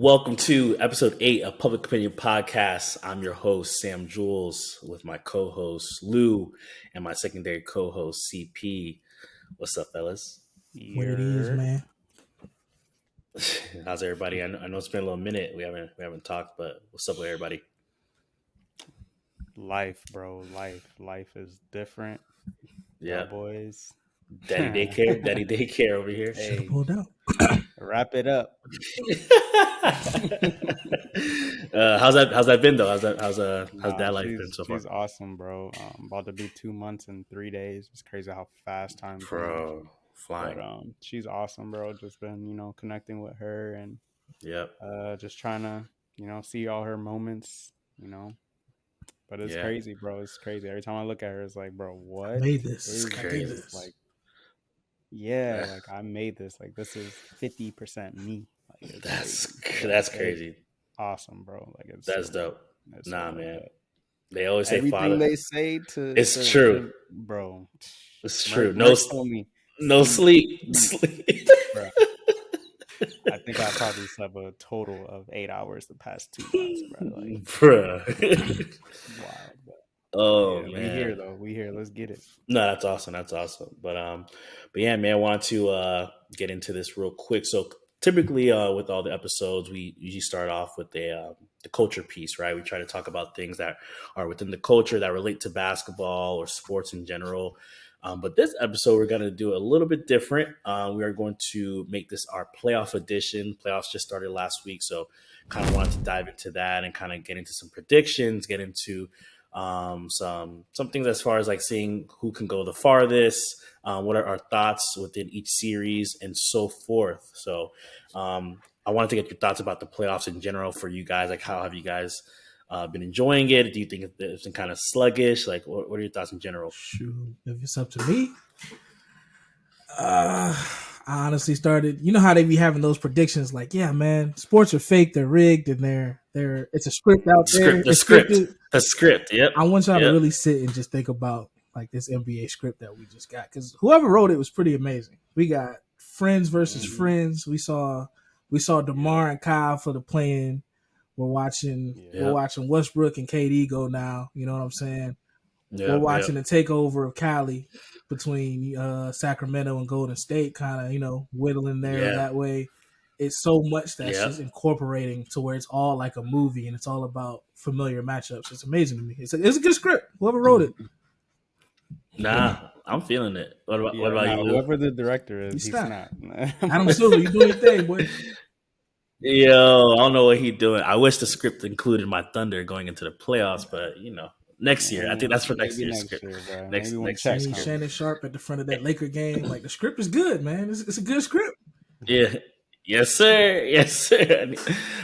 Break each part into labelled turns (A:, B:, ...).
A: Welcome to episode 8 of Public Opinion Podcast. I'm your host, Sam Jules, with my co-host, Lou, and my secondary co-host, CP. What's up, fellas?
B: What it is, man.
A: How's everybody? I know it's been a little minute. We haven't talked, but what's up with everybody?
C: Life, bro. Life is different.
A: Yeah,
C: boys.
A: Daddy daycare over here.
B: Hey, pulled out.
C: Wrap it up.
A: How's that been though? How's that life been so far?
C: She's awesome, bro. About to be 2 months and 3 days. It's crazy how fast time goes.
A: Bro, flying.
C: But, she's awesome, bro. Just been, connecting with her and just trying to, see all her moments, But it's crazy, bro. It's crazy. Every time I look at her, it's like, bro, what?
B: I made this.
A: It's crazy.
C: Like, I made this. Like, this is 50% me. Like,
A: that's crazy.
C: Awesome, bro. Like,
A: that's dope. Man. They always say
C: everything
A: father.
C: They say to.
A: It's true,
C: bro.
A: It's true.
C: No
A: sleep.
C: Bro. I think I probably slept a total of 8 hours the past 2 months, bro. Like,
A: Bruh.
C: Wow.
A: Oh
C: yeah,
A: man,
C: we here. Let's get it.
A: No, that's awesome. But yeah, man, I want to get into this real quick. So typically, with all the episodes, we usually start off with the culture piece, right? We try to talk about things that are within the culture that relate to basketball or sports in general. But this episode, we're going to do a little bit different. We are going to make this our playoff edition. Playoffs just started last week, so kind of wanted to dive into that and kind of get into some predictions, get into some things as far as like seeing who can go the farthest, what are our thoughts within each series, and so forth. So I wanted to get your thoughts about the playoffs in general for you guys. Like, how have you guys been enjoying it? Do you think it's been kind of sluggish? Like, what are your thoughts in general?
B: Shoot, if it's up to me, I honestly started. You know how they be having those predictions, like, yeah, man, sports are fake, they're rigged, and they're it's a script out there.
A: The script. Yep.
B: I want y'all to really sit and just think about like this NBA script that we just got, because whoever wrote it was pretty amazing. We got friends versus friends. We saw DeMar and Kyle for the play-in. We're watching Westbrook and KD go now. You know what I'm saying? We're watching the takeover of Cali between Sacramento and Golden State, kind of, whittling there that way. It's so much that's just incorporating to where it's all like a movie and it's all about familiar matchups. It's amazing to me. It's a good script. Whoever wrote it.
A: Nah, I'm feeling it. What about you?
C: Whoever the director is, he's not.
B: Adam Silver, you doing your thing, boy.
A: Yo, I don't know what he's doing. I wish the script included my Thunder going into the playoffs, but next year. I think that's for next year's script. Next year.
B: Shannon Sharp at the front of that Laker game. Like, the script is good, man. It's a good script.
A: Yeah. Yes, sir.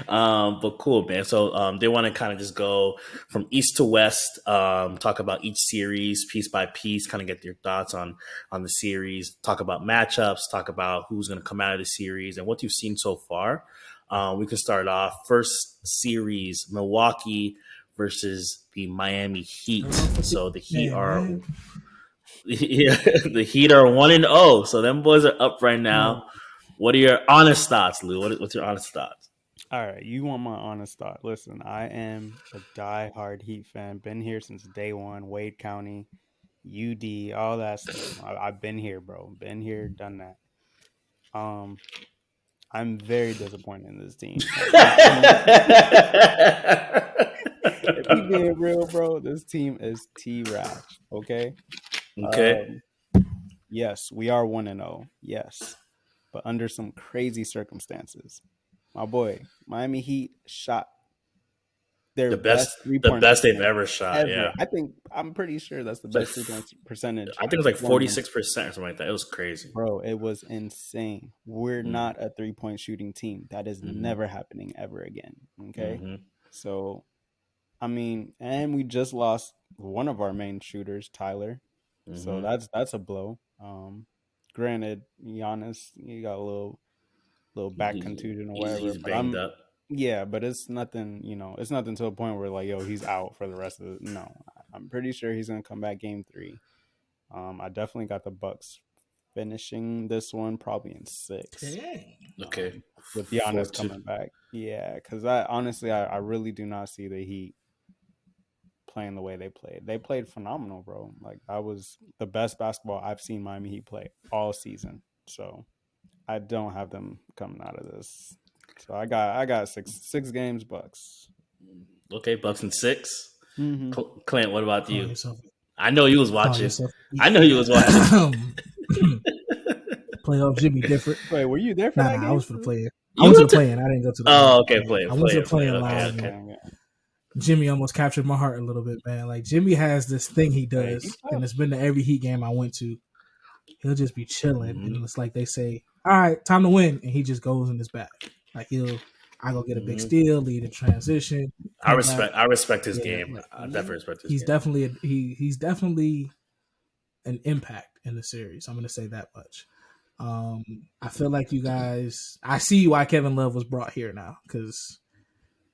A: But cool, man. So they want to kind of just go from east to west, talk about each series piece by piece, kind of get your thoughts on the series, talk about matchups, talk about who's going to come out of the series and what you've seen so far. We can start off first series, Milwaukee versus the Miami Heat. So the Heat the Heat are 1-0. So them boys are up right now. What are your honest thoughts, Lou? What's your honest thoughts?
C: All right, you want my honest thought. Listen, I am a diehard Heat fan. Been here since day one. Wade County, UD, all that stuff. I've been here, bro. Been here, done that. I'm very disappointed in this team. If we being real, bro, this team is T-Rash, okay?
A: Okay.
C: Yes, we are 1-0. Yes. But under some crazy circumstances. My boy, Miami Heat shot their best three-point
A: the best they've ever shot. Yeah,
C: I'm pretty sure that's the best three-point percentage.
A: I think it was like 46% or something like that. It was crazy,
C: bro. It was insane. We're not a three-point shooting team. That is never happening ever again. Okay, so I mean, and we just lost one of our main shooters, Tyler. So that's a blow. Granted, Giannis, he got a little back contusion or whatever.
A: He's banged up.
C: Yeah, but it's nothing, it's nothing to a point where like, yo, he's out for the rest of no. I'm pretty sure he's gonna come back game 3. I definitely got the Bucks finishing this one probably in 6.
B: Dang.
A: Okay.
C: With Giannis
A: 4-2.
C: coming back. Yeah, because I really do not see the Heat playing the way they played. They played phenomenal, bro. Like, that was the best basketball I've seen Miami Heat play all season. So I don't have them coming out of this. So I got six games, Bucks.
A: Okay, Bucks and 6.
C: Mm-hmm.
A: Clint, what about
B: Call
A: you?
B: yourself.
A: I know you was
B: Call
A: watching.
B: yourself.
A: I know you was watching.
B: Playoff Jimmy different.
C: Wait, were you there for that game?
B: I was for the play-in. I
A: You
B: went to
A: went
B: the
A: to-
B: play-in. I didn't go to the.
A: Oh, okay,
B: yeah.
A: play.
B: I went to the
A: play.
B: play-in live.
A: Okay.
B: And Jimmy almost captured my heart a little bit, man. Like, Jimmy has this thing he does,
C: he's
B: and
C: tough.
B: it's been to every Heat game I went to. He'll just be chilling,
A: Mhm.
B: and it's like they say, "All right, time to win," and he just goes in his bag. Like, I go get a big steal, lead a transition.
A: I respect his game.
B: Like,
A: I definitely respect his
B: he's
A: game.
B: definitely he's definitely an impact in the series. I'm going to say that much. I feel like you guys. I see why Kevin Love was brought here now, because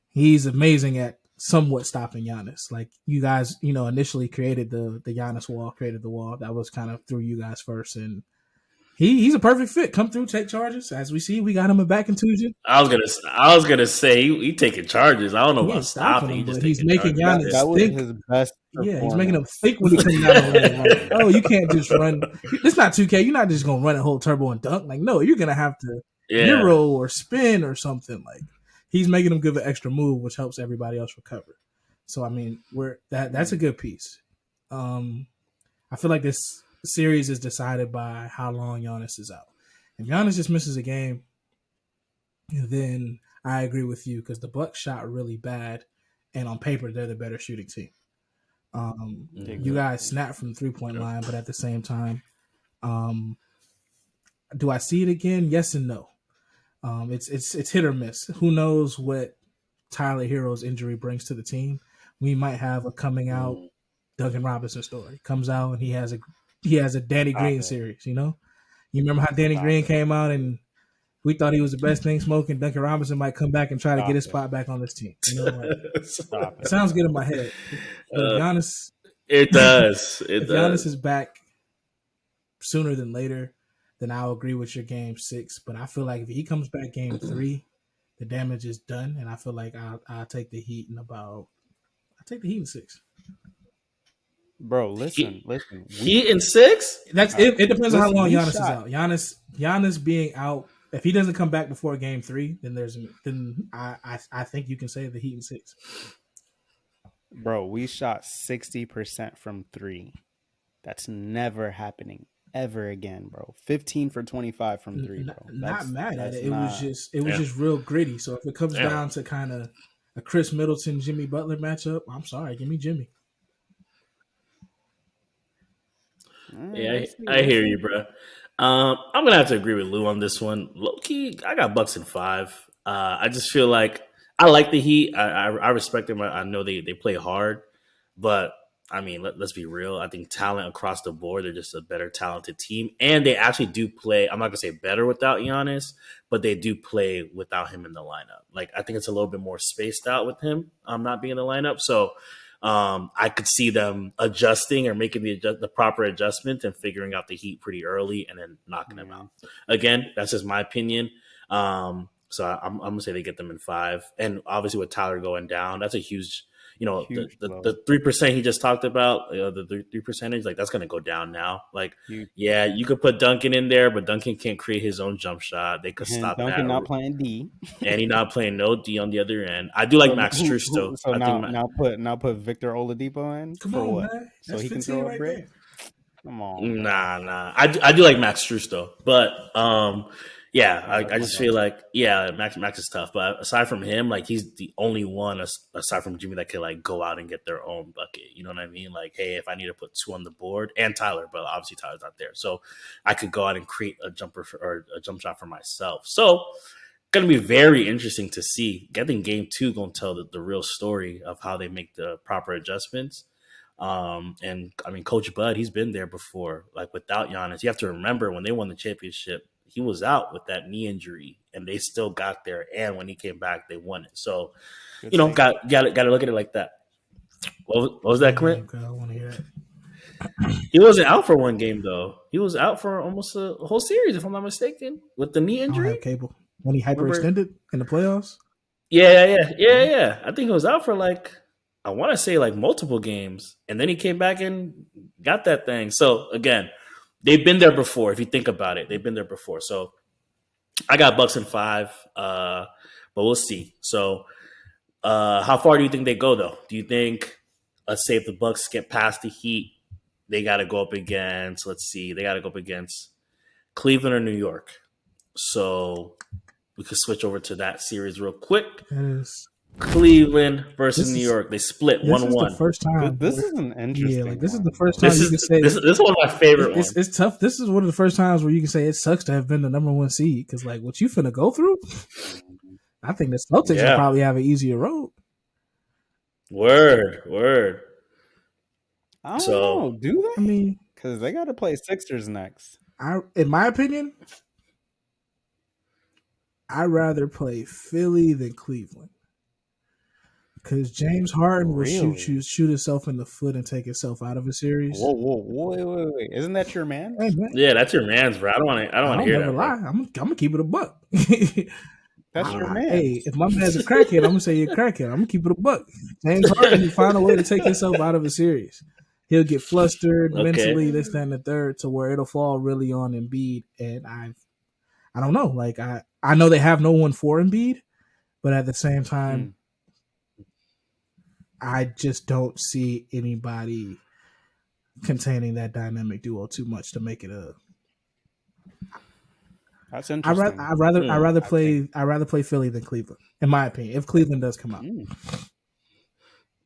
B: he's amazing at somewhat stopping Giannis. Like, you guys, initially created the Giannis wall, created the wall. That was kind of through you guys first, and he's a perfect fit. Come through, take charges. As we see, we got him a back contusion.
A: I was gonna say he taking charges. I don't know
B: He
A: about
B: ain't stopping
A: stopping.
B: him,
A: He just
B: but he's
A: taking
B: making
A: charges.
B: Giannis
C: That was
B: think.
C: his best.
B: Yeah, he's making him think when he comes down the lane. Like, oh, you can't just run. It's not 2K. You're not just gonna run a whole turbo and dunk. Like, no, you're gonna have to euro or spin or something. Like, he's making him give an extra move, which helps everybody else recover. So I mean, that's a good piece. I feel like this series is decided by how long Giannis is out. If Giannis just misses a game, then I agree with you, because the Bucks shot really bad, and on paper they're the better shooting team. You guys snap from the 3-point line, but at the same time, do I see it again? Yes and no. It's hit or miss. Who knows what Tyler Hero's injury brings to the team? We might have a coming out Duncan Robinson story. Comes out and he has a Danny Green series. You remember how Danny Green came out and we thought he was the best thing smoking. Duncan Robinson might come back and try to get his spot back on this team. It sounds good in my head. But if Giannis,
A: it does.
B: If Giannis is back sooner than later, then I'll agree with your game 6. But I feel like if he comes back game 3, the damage is done, and I feel like I'll take the Heat in 6.
C: Bro, listen.
A: Heat in 6?
B: It depends on how long Giannis is out. Giannis being out, if he doesn't come back before game 3, then I think you can say the Heat in 6.
C: Bro, we shot 60% from 3. That's never happening ever again, bro. 15 for 25 from 3, bro.
B: Not mad at it. It was just real gritty. So if it comes down to kind of a Chris Middleton, Jimmy Butler matchup, I'm sorry, give me Jimmy.
A: Yeah, I hear you, bro. I'm gonna have to agree with Lou on this one. Low key, I got Bucks in 5. I just feel like I like the Heat. I respect them. I know they play hard, but I mean, let's be real. I think talent across the board, they're just a better talented team, and they actually do play. I'm not gonna say better without Giannis, but they do play without him in the lineup. Like, I think it's a little bit more spaced out with him not being in the lineup. So I could see them adjusting or making the proper adjustment and figuring out the Heat pretty early and then knocking them out. Again, that's just my opinion. So I'm gonna say they get them in 5, and obviously with Tyler going down, that's a huge. The 3% he just talked about, the 3%, like, that's going to go down now. Like, yeah, you could put Duncan in there, but Duncan can't create his own jump shot. They could stop
C: Duncan
A: that.
C: Duncan not playing D,
A: and he's not playing no D on the other end. I do like Max Strus though.
C: So now put Victor Oladipo in.
B: Come
C: for
B: on,
C: what?
B: man.
C: So he can throw a brick. Come on.
A: Nah. I do like Max Strus though, but yeah, I just feel like Max is tough. But aside from him, like, he's the only one aside from Jimmy that could, like, go out and get their own bucket. You know what I mean? Like, hey, if I need to put 2 on the board, and Tyler, but obviously Tyler's not there, so I could go out and create a jump shot for myself. So, going to be very interesting to see. I think game 2 going to tell the real story of how they make the proper adjustments. And I mean, Coach Bud, he's been there before. Like, without Giannis, you have to remember when they won the championship, he was out with that knee injury, and they still got there. And when he came back, they won it. So, got to look at it like that. What was that, Clint?
B: I want to hear
A: He wasn't out for one game though. He was out for almost a whole series, if I'm not mistaken, with the knee
B: I don't
A: injury.
B: have cable. When he
A: Remember?
B: hyperextended in the playoffs?
A: Yeah. I think he was out for like, I want to say like multiple games, and then he came back and got that thing. So again, they've been there before. If you think about it, they've been there before. So I got Bucks in 5, but we'll see. So how far do you think they go though? Do you think, let's say if the Bucks get past the Heat, they got to go up against, let's see, they got to go up against Cleveland or New York. So we could switch over to that series real quick.
B: That is
A: Cleveland versus New York. They split 1-1.
B: This is the first time.
C: This is an interesting.
B: Yeah, like this is
C: one,
B: the first time you can say
A: this is one of my favorite ones.
B: It's tough. This is one of the first times where you can say it sucks to have been the number 1 seed because like what you finna go through. I think the Celtics will probably have an easier road.
A: Word.
C: I don't know. Do they?
B: I mean,
C: because they got to play Sixers next.
B: In my opinion, I'd rather play Philly than Cleveland. Because James Harden will shoot himself in the foot and take himself out of a series.
C: Whoa, wait! Isn't that your man?
B: Hey, man.
A: Yeah, that's your man's, bro. I don't want to hear that.
B: Lie. I'm gonna keep it a buck.
C: That's your man.
B: Hey, if my man's a crackhead, I'm gonna say you're a crackhead. I'm gonna keep it a buck. James Harden will find a way to take himself out of a series. He'll get flustered mentally, this, that, and the third, to where it'll fall really on Embiid. And I don't know. Like I know they have no one for Embiid, but at the same time. I just don't see anybody containing that dynamic duo too much to make it a.
C: That's interesting.
B: I'd rather play Philly than Cleveland, in my opinion. If Cleveland does come out,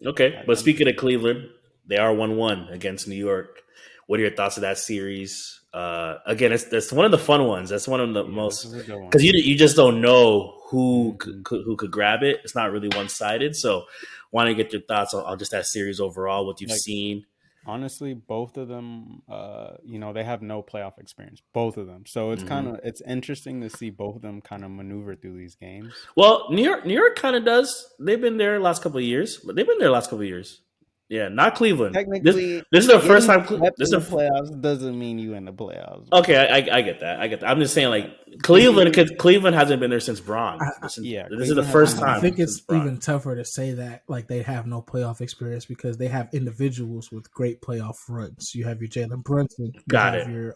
A: okay. But speaking of Cleveland, they are 1-1 against New York. What are your thoughts of that series? Again, that's one of the fun ones. That's one of the most because you just don't know who could grab it. It's not really one sided. So, want to get your thoughts on just that series overall, what you've seen.
C: Honestly, both of them, they have no playoff experience. Both of them, so it's it's interesting to see both of them kind of maneuver through these games.
A: Well, New York kind of does. They've been there last couple of years, but they've been there last couple of years. Yeah, not Cleveland.
C: Technically,
A: this is the first time.
C: This is playoffs doesn't mean you in the playoffs.
A: Okay, I get that. I'm just saying, like Cleveland, because Cleveland hasn't been there since Braun. This is the first time.
B: I think it's even tougher to say that like they have no playoff experience because they have individuals with great playoff runs. You have your Jalen Brunson, your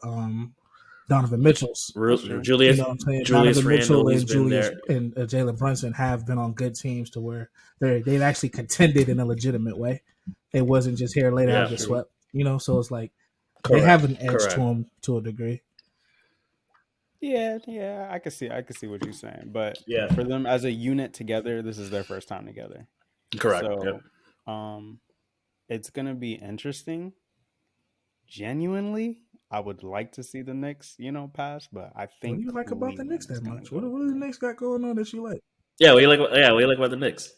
B: Donovan Mitchell's,
A: Julius,
B: you know what I'm saying?
A: Julius
B: Donovan
A: Randle,
B: Mitchell and Jalen Brunson have been on good teams to where they've actually contended in a legitimate way. It wasn't just here later out get swept, so it's like they have an edge to them to a degree.
C: Yeah, I can see what you're saying, but for them as a unit together, this is their first time together.
A: Correct.
C: So, it's gonna be interesting. Genuinely, I would like to see the Knicks, pass, but I think.
B: What do you like about the Knicks that much? What do the Knicks got going on that you like?
A: What do you like about the Knicks?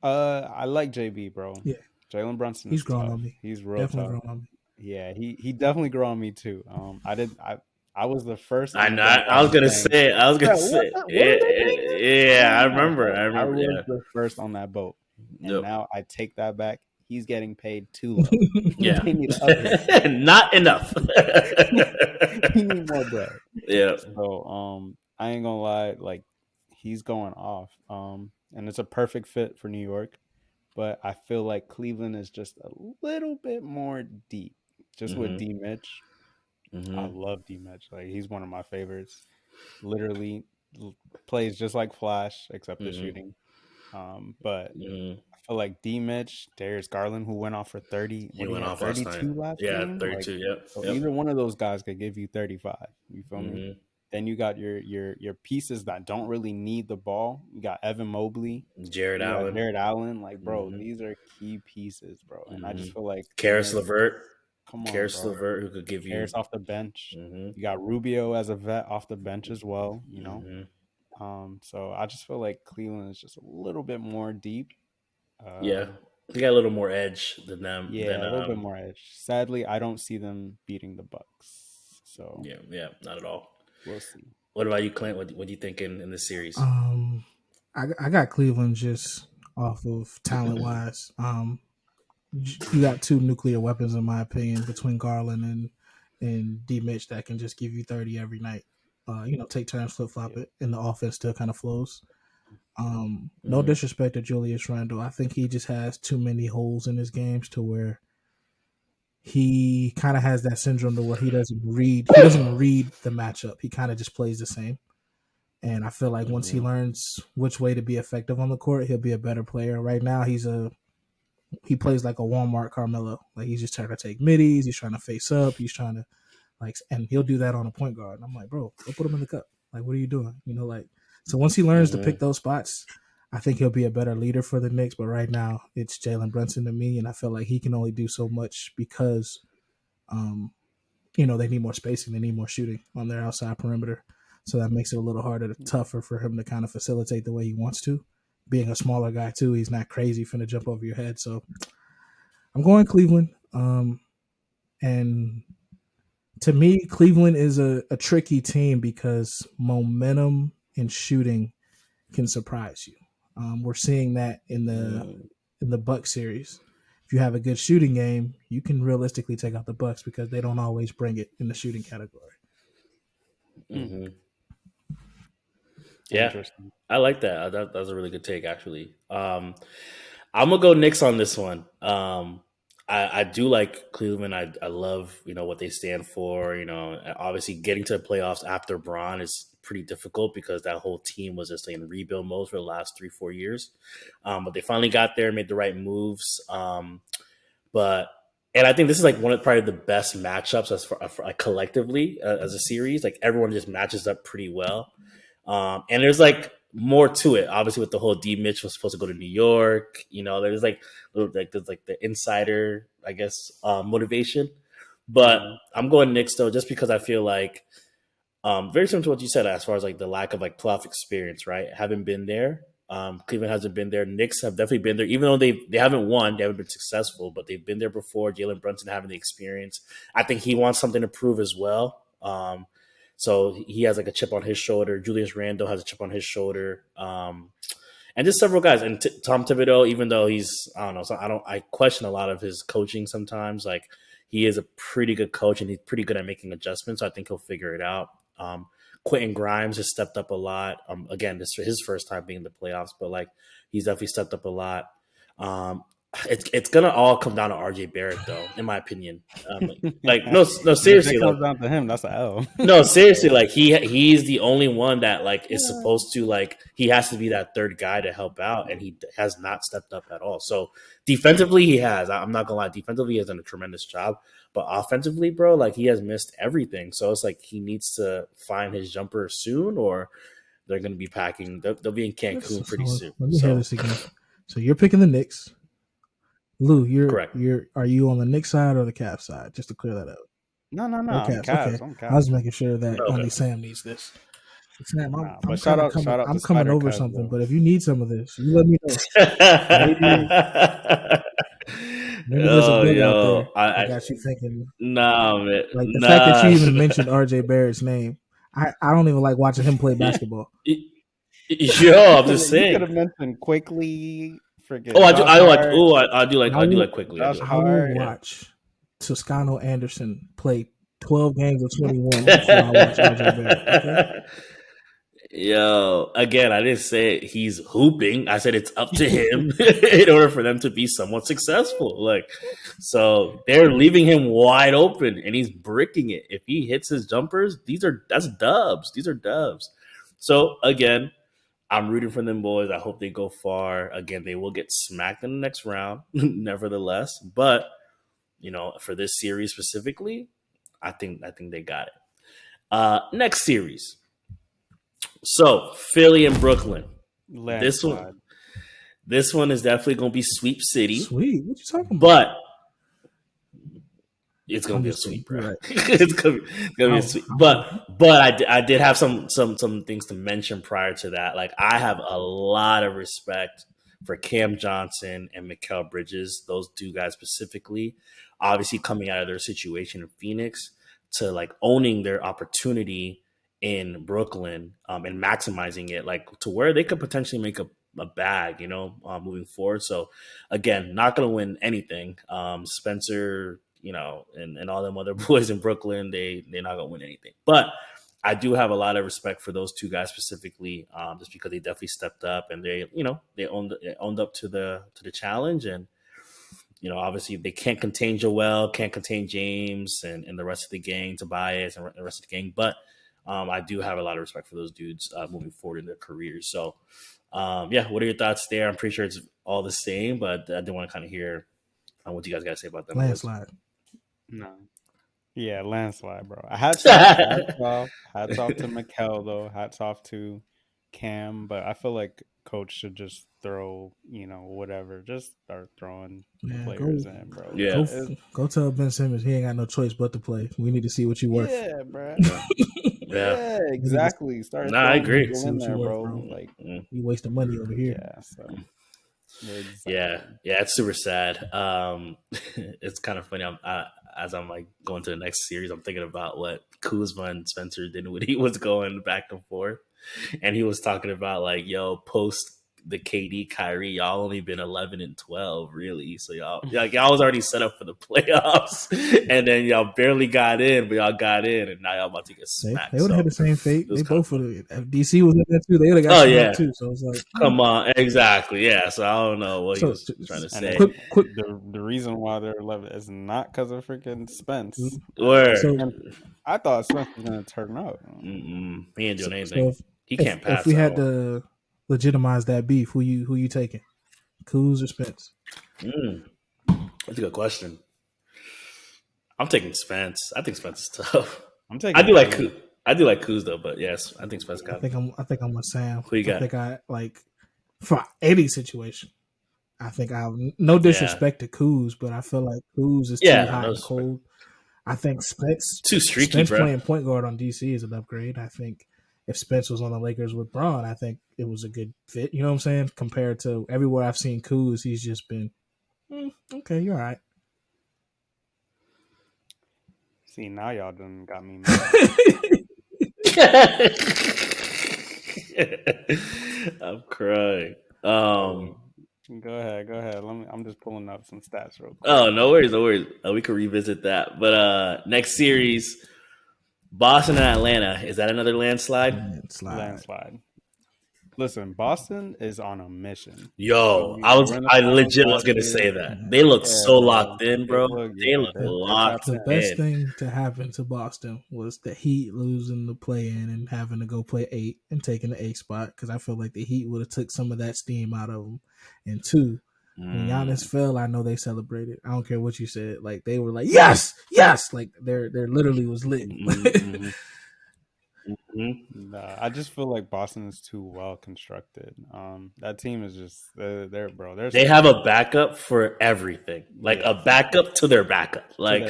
C: I like JB, bro.
B: Yeah.
C: Jalen Brunson.
B: He's grown on me.
C: He's real
B: definitely
C: tough.
B: Grown on me.
C: Yeah, he definitely grew on me too. I was the first.
A: I know. I was gonna say. Yeah, I remember.
C: I was the first on that boat, and now I take that back. He's getting paid too low.
A: Yeah, not enough.
C: He needs more bread.
A: Yeah.
C: So I ain't gonna lie. Like he's going off. And it's a perfect fit for New York. But I feel like Cleveland is just a little bit more deep, just with D. Mitch. I love D. Mitch. Like he's one of my favorites. Literally plays just like Flash, except the shooting. But I feel like D. Mitch, Darius Garland, who went off for 30.
A: He went off
C: 32 last game.
A: 32. Yep.
C: So either one of those guys could give you 35. You feel me? Then you got your pieces that don't really need the ball. You got Evan Mobley,
A: Jared Allen.
C: Like, bro, these are key pieces, bro. And I just feel like
A: Karis LeVert.
C: Come on,
A: Karis LeVert, who could give you
C: Karis off the bench. You got Rubio as a vet off the bench as well. So I just feel like Cleveland is just a little bit more deep.
A: They got a little more edge than them.
C: Yeah, a little bit more edge. Sadly, I don't see them beating the Bucks. So
A: yeah, not at all.
C: We'll see.
A: What about you, Clint? What do you think in this series?
B: I got Cleveland just off of talent wise. you got two nuclear weapons, in my opinion, between Garland and D Mitch that can just give you 30 every night. Take turns flip flop it, and the offense still kind of flows. No disrespect to Julius Randle. I think he just has too many holes in his games to where he kind of has that syndrome to where he doesn't read the matchup. He kind of just plays the same. And I feel like once he learns which way to be effective on the court, he'll be a better player. Right now, he plays like a Walmart Carmelo. Like he's just trying to take middies. He's trying to face up. He's trying to and he'll do that on a point guard. And I'm like, bro, go put him in the cup. Like, what are you doing? So once he learns to pick those spots, I think he'll be a better leader for the Knicks. But right now, it's Jalen Brunson to me, and I feel like he can only do so much because, they need more spacing, they need more shooting on their outside perimeter. So that makes it a little harder, tougher for him to kind of facilitate the way he wants to. Being a smaller guy too, he's not crazy finna jump over your head. So I'm going Cleveland. And to me, Cleveland is a tricky team because momentum and shooting can surprise you. We're seeing that in the Bucks series. If you have a good shooting game, you can realistically take out the Bucks because they don't always bring it in the shooting category.
A: Mm-hmm. Yeah, I like that. That was a really good take, actually. I'm gonna go Knicks on this one. I do like Cleveland. I love what they stand for. Obviously getting to the playoffs after Braun is pretty difficult because that whole team was just in rebuild mode for the last 3-4 years. But they finally got there, made the right moves. And I think this is like one of probably the best matchups as for like collectively as a series. Like everyone just matches up pretty well. And there's like more to it. Obviously, with the whole D Mitch was supposed to go to New York. There's the insider, I guess, motivation. But I'm going Knicks though, just because I feel like very similar to what you said as far as like the lack of like playoff experience, right? Haven't been there. Cleveland hasn't been there. Knicks have definitely been there, even though they haven't won, they haven't been successful, but they've been there before. Jalen Brunson having the experience, I think he wants something to prove as well. So he has like a chip on his shoulder. Julius Randle has a chip on his shoulder. And just several guys. And Tom Thibodeau, even though he's, I don't know, so I question a lot of his coaching sometimes. Like he is a pretty good coach and he's pretty good at making adjustments. So I think he'll figure it out. Quentin Grimes has stepped up a lot. Again, this is his first time being in the playoffs, but like he's definitely stepped up a lot. It's gonna all come down to RJ Barrett, though, in my opinion. No, seriously,
C: if it comes down to him, that's a L.
A: No, seriously, like he's the only one that like is supposed to like he has to be that third guy to help out, and he has not stepped up at all. So defensively, he has. I'm not gonna lie, defensively, he has done a tremendous job. But offensively, bro, like he has missed everything. So it's like he needs to find his jumper soon, or they're gonna be packing. They'll be in Cancun pretty soon.
B: Let me hear this again. So you're picking the Knicks. Lou,
A: correct.
B: Are you on the Knicks side or the Cavs side? Just to clear that up.
C: No.
B: Okay.
C: I'm
B: I was making sure that only Sam needs this. Sam, I'm coming over something, but if you need some of this, you let me know. Maybe there's a big out there. I got you thinking.
A: Nah, man.
B: Like the fact that you even mentioned RJ Barrett's name. I don't even like watching him play basketball.
A: Yo, I'm just saying.
C: You could have mentioned Quickly.
A: I do like Quickly.
B: I will watch Toscano Anderson play 12 games of 21 before I watch RJ Barrett. Okay?
A: Yo, again, I didn't say he's hooping. I said it's up to him in order for them to be somewhat successful. Like, so they're leaving him wide open, and he's bricking it. If he hits his jumpers, that's dubs. These are dubs. So again, I'm rooting for them boys. I hope they go far. Again, they will get smacked in the next round, nevertheless. But for this series specifically, I think they got it. Next series. So Philly and Brooklyn. This one is definitely going to be sweep city.
B: Sweet, what you talking about?
A: But it's going to be a sweep, bro. Right. It's going to be a sweep. But I did have some things to mention prior to that. Like I have a lot of respect for Cam Johnson and Mikal Bridges, those two guys specifically. Obviously, coming out of their situation in Phoenix to like owning their opportunity in Brooklyn and maximizing it, like to where they could potentially make a a bag, moving forward. So again, not going to win anything. Spencer, and all them other boys in Brooklyn, they're not going to win anything. But I do have a lot of respect for those two guys specifically, just because they definitely stepped up and they owned up to the challenge. And obviously they can't contain Joel, can't contain James and the rest of the gang, Tobias and the rest of the gang. But I do have a lot of respect for those dudes moving forward in their careers. So what are your thoughts there? I'm pretty sure it's all the same, but I do want to kind of hear what you guys got to say about them.
B: Landslide.
C: No. Yeah, landslide, bro. Hats off to Mikel, though. Hats off to Cam. But I feel like coach should just throw, whatever. Just start throwing players in, bro.
A: Yeah.
B: Go tell Ben Simmons he ain't got no choice but to play. We need to see what you worth.
C: Yeah, bro. Yeah, exactly.
A: I agree.
B: See what you worth, bro. Like you wasting money over here.
C: Yeah, so.
A: Exactly. Yeah, it's super sad. It's kind of funny. As I'm like going to the next series, I'm thinking about what Kuz and Spencer did when he was going back and forth, and he was talking about like, post the KD Kyrie, y'all only been 11-12, really. So y'all was already set up for the playoffs, and then y'all barely got in, but y'all got in, and now y'all about to get smacked.
B: They would have had the same fate. They both would have. If DC was in there too, they would have got smacked too. So it's like,
A: come on, exactly, yeah. So I don't know what he was trying to say.
C: Quick. The reason why they're 11 is not because of freaking Spence.
A: Word.
C: I thought Spence was going to turn up.
A: He ain't doing anything. He can't pass.
B: If we had to legitimize that beef, who you taking? Kuz or Spence?
A: That's a good question. I'm taking Spence. I think Spence is tough.
C: I
A: do like Kuz though, but yes, I think Spence got.
B: I think I'm with Sam.
A: Who you got?
B: I think I like for any situation. I think I have no disrespect to Kuz, but I feel like Kuz is too hot and cold. I think Spence
A: too streaky,
B: Spence
A: bro.
B: Playing point guard on DC is an upgrade. I think if Spence was on the Lakers with Braun, I think it was a good fit. You know what I'm saying? Compared to everywhere I've seen Kuz, he's just been okay. You're all right.
C: See, now y'all done got me mad.
A: I'm crying.
C: Go ahead. I'm just pulling up some stats real quick.
A: Oh, no worries. We can revisit that. But next series, Boston and Atlanta. Is that another landslide?
C: Landslide. Listen, Boston is on a mission.
A: Yo, I legit was gonna say that. They look so locked in, bro. They look locked in.
B: The best thing to happen to Boston was the Heat losing the play-in and having to go play 8 and taking the 8 spot, because I feel like the Heat would have took some of that steam out of them. And 2, when Giannis fell, I know they celebrated. I don't care what you said. Like they were like, yes, like they're literally was lit.
C: Nah, I just feel like Boston is too well constructed. That team is just they're bro.
A: They have a backup for everything, like a backup to their backup. Like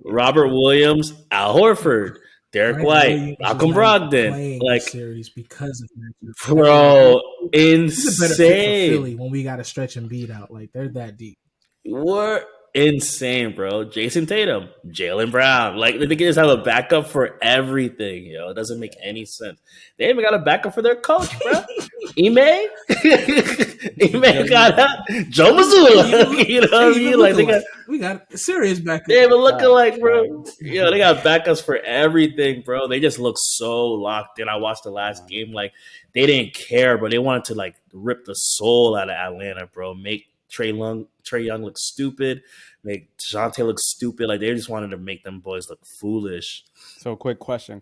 A: Robert Williams, Al Horford, Derek White, Malcolm Brogdon. Like
B: series because of that.
A: Bro, insane.
B: It's a better fit for Philly when we got to stretch and beat out. Like they're that deep.
A: We're insane, bro. Jason Tatum, Jaylen Brown. Like they just have a backup for everything. It doesn't make any sense. They even got a backup for their coach, bro. Ime got Joe Mazzulla. You know what I mean? Like
B: we got a serious backup.
A: They even looking like, bro. They got backups for everything, bro. They just look so locked in. I watched the last game. Like they didn't care, but they wanted to like rip the soul out of Atlanta, bro. Make Trae Young look stupid, make DeJounte look stupid. Like they just wanted to make them boys look foolish.
C: So quick question.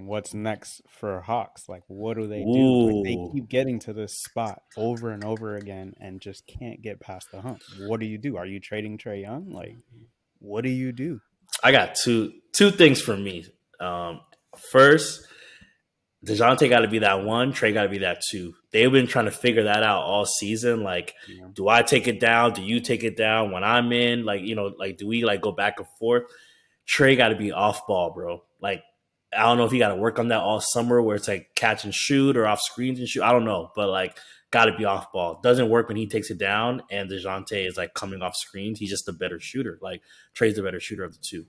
C: What's next for Hawks? Like what do they do? Like, they keep getting to this spot over and over again and just can't get past the hump. What do you do? Are you trading Trae Young? Like what do you do?
A: I got two things for me. First, DeJounte got to be that 1. Trae got to be that 2. They've been trying to figure that out all season. Like, do I take it down? Do you take it down when I'm in? Like, like, do we like go back and forth? Trae got to be off ball, bro. Like, I don't know if he got to work on that all summer where it's like catch and shoot or off screens and shoot. I don't know, but like, got to be off ball. Doesn't work when he takes it down and DeJounte is like coming off screens. He's just a better shooter. Like, Trae's the better shooter of the 2.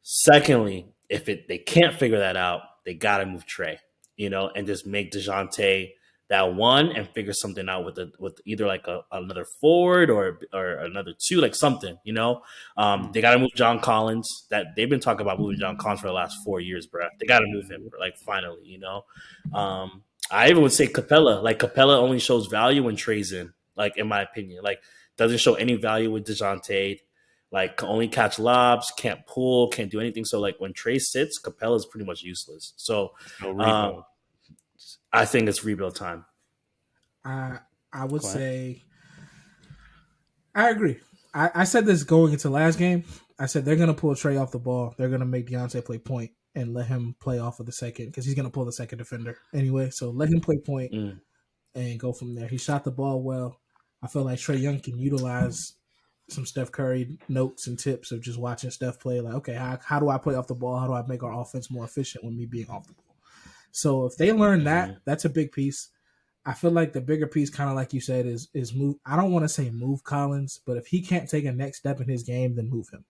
A: Secondly, if they can't figure that out, they got to move Trae. And just make DeJounte that one and figure something out with either like another forward or another two, like something, you know. They got to move John Collins. That they've been talking about moving John Collins for the last 4 years, bro. They got to move him, like finally, you know. I even would say Capella. Like Capella only shows value when Trey's in. Like in my opinion, like doesn't show any value with DeJounte. Like only catch lobs, can't pull, can't do anything. So like when Trey sits, Capella is pretty much useless. So I think it's rebuild time.
B: I would say I agree. I said this going into last game. I said they're gonna pull Trey off the ball. They're gonna make Deontay play point and let him play off of the second because he's gonna pull the second defender anyway. So let him play point and go from there. He shot the ball well. I feel like Trae Young can utilize some Steph Curry notes and tips of just watching Steph play. Like, okay, how do I play off the ball? How do I make our offense more efficient with me being off the ball? So if they learn that, that's a big piece. I feel like the bigger piece, kind of like you said, is move. I don't want to say move Collins, but if he can't take a next step in his game, then move him.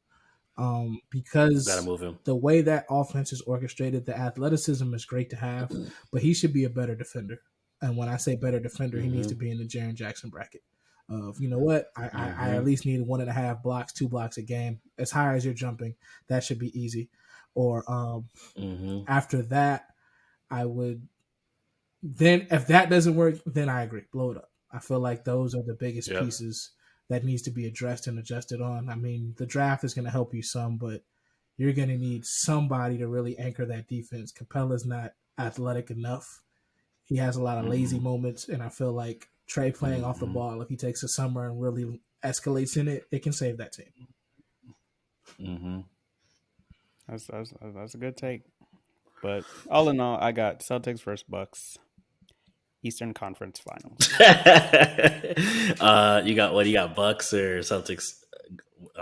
B: Because
A: gotta move him.
B: The way that offense is orchestrated, the athleticism is great to have, but he should be a better defender. And when I say better defender, he needs to be in the Jaren Jackson bracket. Of, you know what, I at least need 1.5 blocks, 2 blocks a game. As high as you're jumping, that should be easy. Or after that, I would. Then if that doesn't work, then I agree. Blow it up. I feel like those are the biggest pieces that needs to be addressed and adjusted on. I mean, the draft is going to help you some, but you're going to need somebody to really anchor that defense. Capella's not athletic enough. He has a lot of lazy moments, and I feel like Trey playing off the ball, if he takes a summer and really escalates in it, it can save that team.
C: That's a good take. But all in all, I got Celtics versus Bucks. Eastern Conference Finals.
A: You got Bucks or Celtics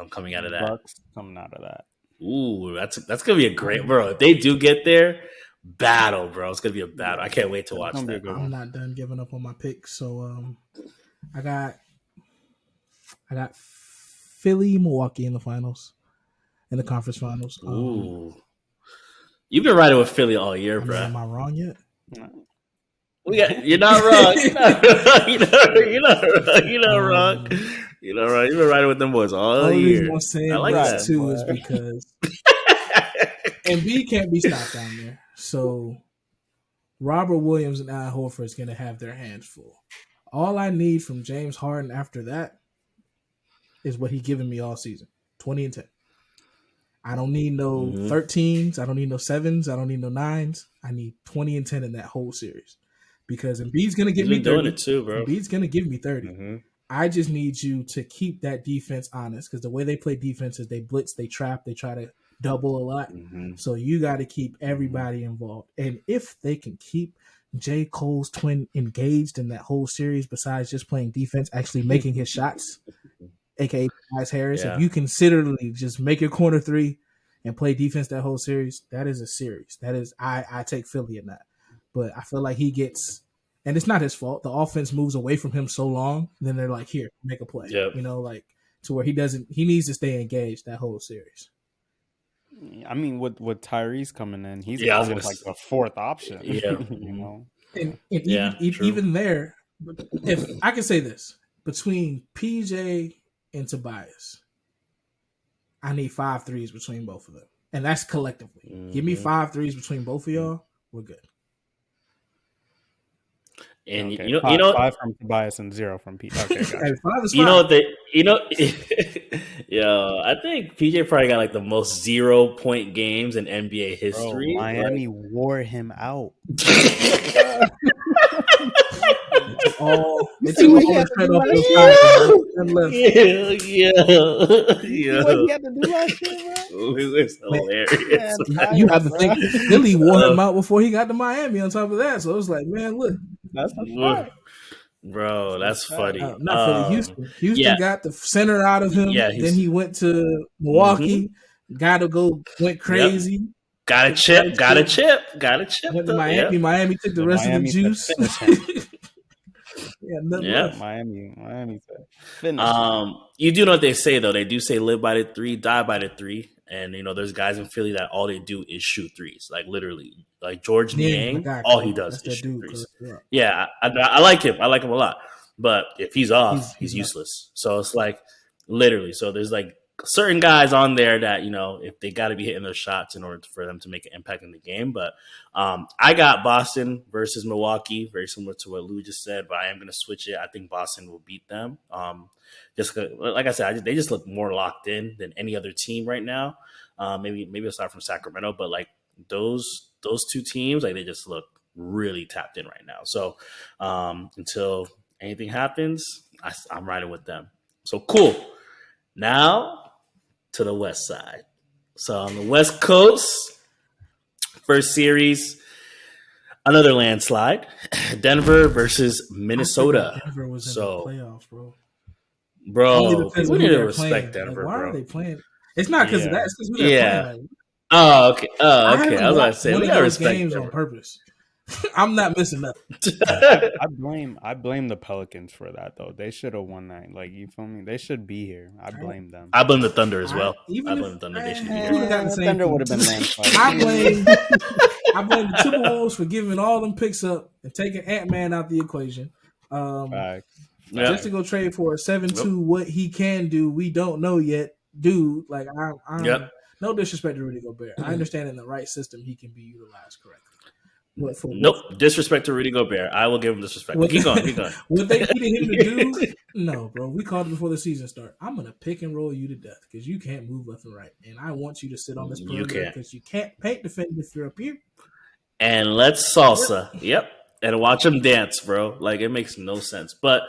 A: coming out of that?
C: Bucks coming out of that.
A: Ooh, that's gonna be a great, bro. If they do get there, battle, bro. It's gonna be a battle. I can't wait to watch that.
B: I'm not done giving up on my picks, so I got Philly, Milwaukee in the finals, in the conference finals.
A: Ooh, you've been riding with Philly all year, bro.
B: Am I wrong yet?
A: You're not wrong. You're not wrong. You're not wrong. You've been riding with them boys all year.
B: I'm saying I like that too is because Embiid can't be stopped down there. So Robert Williams and Al Horford is going to have their hands full. All I need from James Harden after that is what he's given me all season: 20 and 10. I don't need no 13s. I don't need no 7s. I don't need no 9s. I need 20 and 10 in that whole series. Because Embiid's going to give me 30.
A: Doing it too, bro.
B: Embiid's going to give me 30. I just need you to keep that defense honest because the way they play defense is they blitz, they trap, they try to double a lot. So you got to keep everybody involved. And if they can keep J. Cole's twin engaged in that whole series besides just playing defense, actually making his shots, a.k.a. Tobias Harris, if you considerably just make your corner three and play defense that whole series, that is a series. That is, I take Philly in that. But I feel like he gets, and it's not his fault. The offense moves away from him so long, then they're like, here, make a play.
A: Yep.
B: You know, like to where he needs to stay engaged that whole series.
C: I mean, with Tyrese coming in, he's almost like the fourth option.
A: Yeah.
C: You know?
B: And even there, if I can say this, between PJ and Tobias, I need 5 threes between both of them. And that's collectively. Give me 5 threes between both of y'all, we're good.
A: And
C: okay.
A: you know
C: 5 from Tobias and 0 from PJ. Okay, gotcha.
A: I think PJ probably got like the most 0-point games in NBA history.
C: Bro, Miami wore him out.
B: It's all straight off those guys.
C: What he had to do last year, bro?
A: It's hilarious.
B: You have to think Philly wore him out before he got to Miami on top of that. So it was like, man, look.
C: That's the fact.
A: Bro, that's funny.
B: Not Philly, Houston. Houston got the center out of him. Yeah, then he went to Milwaukee. Went crazy.
A: Yep. Got a chip.
B: Went to Miami. Miami took the rest of the juice.
C: Miami said finish.
A: You do know what they say though. They do say live by the 3, die by the 3, And there's guys in Philly that all they do is shoot threes, like literally, like George
B: Niang, my
A: Niang,
B: guy,
A: all
B: Chris.
A: he does
B: That's
A: is
B: that
A: shoot
B: dude,
A: threes.
B: Chris. Yeah.
A: Yeah, I like him. I like him a lot. But if he's off, he's
B: not.
A: useless. So it's like literally. So there's like certain guys on there that if they got to be hitting those shots in order for them to make an impact in the game. But I got Boston versus Milwaukee, very similar to what Lou just said. But I am going to switch it. I think Boston will beat them. Just like I said, they just look more locked in than any other team right now. Maybe aside from Sacramento, but like those two teams, like they just look really tapped in right now. So until anything happens, I'm riding with them. So cool. Now to the West side. So on the West Coast, first series, another landslide. Denver versus Minnesota.
B: Denver was in the playoffs, bro.
A: Bro, people need to respect Denver,
B: why
A: bro.
B: are they playing? It's not because of that. It's because they're playing. Like,
A: oh, okay. I was about to say,
B: one
A: we
B: of
A: gotta
B: those
A: respect
B: games
A: Denver
B: on purpose. I'm not missing nothing.
C: I blame the Pelicans for that though. They should have won that. Like, you feel me? They should be here. I blame them.
A: I blame the Thunder as well.
B: Even
A: I blame the Thunder. They should be
B: would have gotten the same.
C: Thunder would have been landslide.
B: I blame the Timberwolves for giving all them picks up and taking Ant-Man out the equation. Just to go trade for a 7-2, what he can do, we don't know yet. Dude, like I'm no disrespect to Rudy Gobert. I understand in the right system he can be utilized correctly.
A: Nope, disrespect to Rudy Gobert. I will give him disrespect. Keep going.
B: What they needed him to do? No, bro. We called it before the season started. I'm gonna pick and roll you to death because you can't move left and right, and I want you to sit on this perimeter because you can't paint defend if you're up here.
A: And let's salsa. Yep. And watch him dance, bro. Like, it makes no sense. But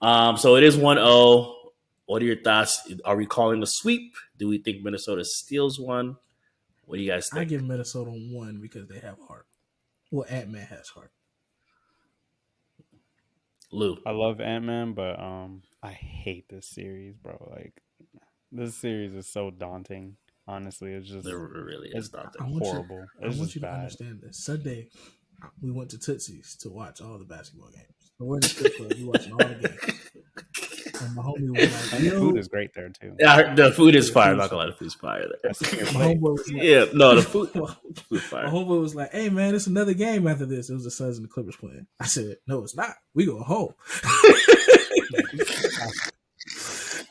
A: so it is 1-0. What are your thoughts? Are we calling a sweep? Do we think Minnesota steals one? What do you guys think?
B: I give Minnesota 1 because they have heart. Well, Ant-Man has heart.
A: Lou.
C: I love Ant-Man, but I hate this series, bro. Like, this series is so daunting. Honestly, it's just...
A: It really is daunting.
C: Horrible.
B: I want you to understand this. Sunday, we went to Tootsie's to watch all the basketball games. So we're in the strip club. We watching all the games. And my homie was like,
C: the food is great there, too.
A: Yeah, the food is fire. I'm not going to lie, the food's fire there.
B: My homeboy was like,
A: the food's fire.
B: My homeboy was like, hey, man, it's another game after this. It was the Suns and the Clippers playing. I said, no, it's not. We go home.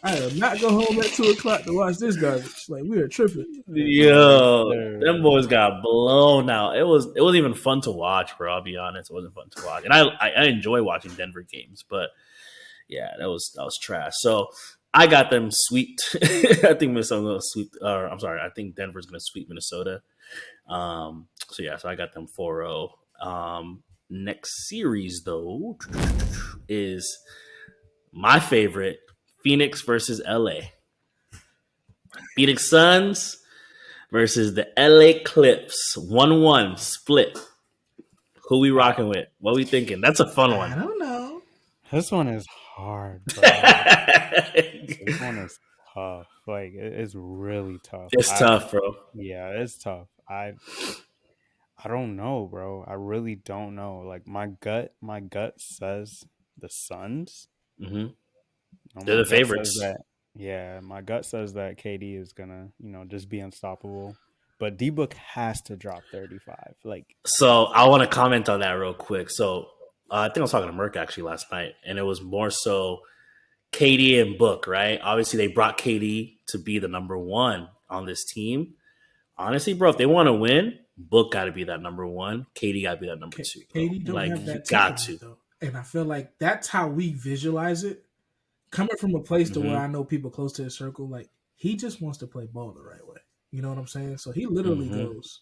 B: I will not go home at 2 o'clock to watch this garbage. Like, we are tripping.
A: Yo, them boys got blown out. It wasn't even fun to watch, bro. I'll be honest, it wasn't fun to watch. And I enjoy watching Denver games, but yeah, that was trash. So I got them swept. I think Minnesota's gonna sweep. I'm sorry, I think Denver's gonna sweep Minnesota. So I got them 4-0. Next series though is my favorite. Phoenix versus LA. Phoenix Suns versus the LA Clips. 1-1 split. Who we rocking with? What we thinking? That's a fun one.
B: I don't know.
C: This one is hard, bro. This one is tough. Like, it's really tough.
A: It's tough, bro.
C: Yeah, it's tough. I don't know, bro. I really don't know. Like, my gut says the Suns.
A: Mm-hmm. They're the favorites.
C: My gut says that KD is gonna, just be unstoppable. But D-Book has to drop 35.
A: So I want to comment on that real quick. So I think I was talking to Merck actually last night, and it was more so KD and Book, right? Obviously, they brought KD to be the number one on this team. Honestly, bro, if they want to win, Book got to be that number one. KD got to be that number two.
B: KD don't have that talent, though. And I feel like that's how we visualize it. Coming from a place to where I know people close to his circle, like, he just wants to play ball the right way. You know what I'm saying? So he literally goes,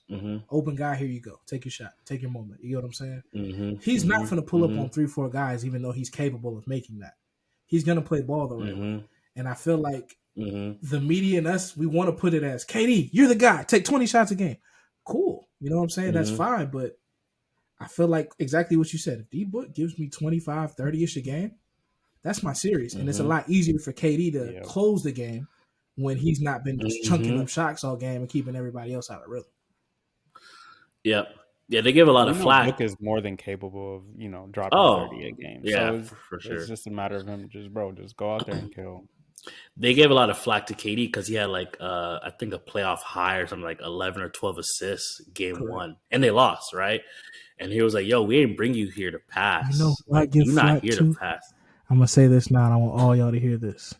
B: open guy, here you go. Take your shot. Take your moment. You know what I'm saying? He's not going to pull up on 3-4 guys, even though he's capable of making that. He's going to play ball the right way. And I feel like the media and us, we want to put it as, KD, you're the guy. Take 20 shots a game. Cool. You know what I'm saying? That's fine. But I feel like exactly what you said. If D-Book gives me 25, 30-ish a game, that's my series. And it's a lot easier for KD to close the game when he's not been just chunking up shots all game and keeping everybody else out of rhythm.
A: Yeah, they give a lot of flack.
C: Book is more than capable of, dropping 30 a game.
A: Yeah,
C: so
A: for sure.
C: It's just a matter of him just go out there and kill.
A: They gave a lot of flack to KD because he had like I think a playoff high or something like 11 or 12 assists game
B: Correct.
A: one, and they lost, right? And he was like, "Yo, we didn't bring you here to
B: You know
A: pass.
B: who I
A: Like,
B: give
A: you not
B: flack
A: here to
B: to?
A: pass."
B: I'm gonna say this now, and I want all y'all to hear this.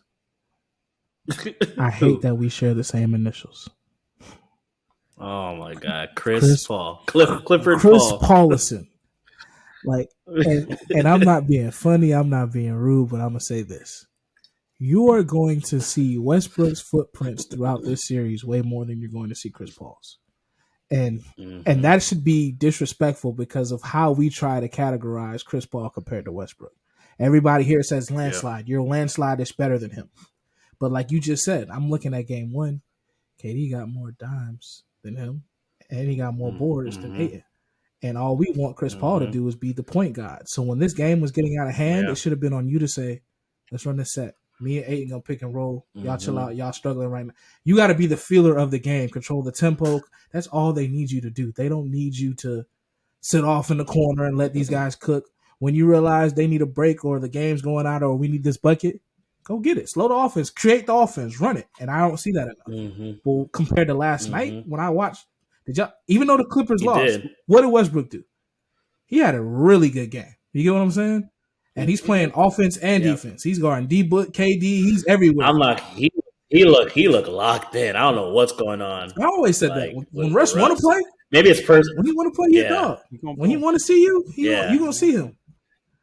B: I hate that we share the same initials.
A: Oh my God, Chris Paul, Clifford
B: Chris
A: Paul.
B: Paulison. Like, and I'm not being funny. I'm not being rude, but I'm gonna say this: you are going to see Westbrook's footprints throughout this series way more than you're going to see Chris Paul's, and that should be disrespectful because of how we try to categorize Chris Paul compared to Westbrook. Everybody here says landslide. Your landslide is better than him, but like you just said, I'm looking at game one. KD got more dimes than him, and he got more boards than Ayton. And all we want Chris Paul to do is be the point guard. So when this game was getting out of hand, it should have been on you to say, let's run this set. Me and Ayton gonna pick and roll. Y'all chill out. Y'all struggling right now. You got to be the feeler of the game, control the tempo. That's all they need you to do. They don't need you to sit off in the corner and let these guys cook. When you realize they need a break or the game's going out or we need this bucket, go get it. Slow the offense. Create the offense. Run it. And I don't see that enough. Well, compared to last night when I watched, even though the Clippers lost, what did Westbrook do? He had a really good game. You get what I'm saying? And he's playing offense and defense. He's guarding D-Book, KD. He's everywhere.
A: I'm like he look locked in. I don't know what's going on.
B: I always said that when Russ want to play,
A: maybe it's personal.
B: When he want to play, he a dog. When he want to see you, you gonna see him.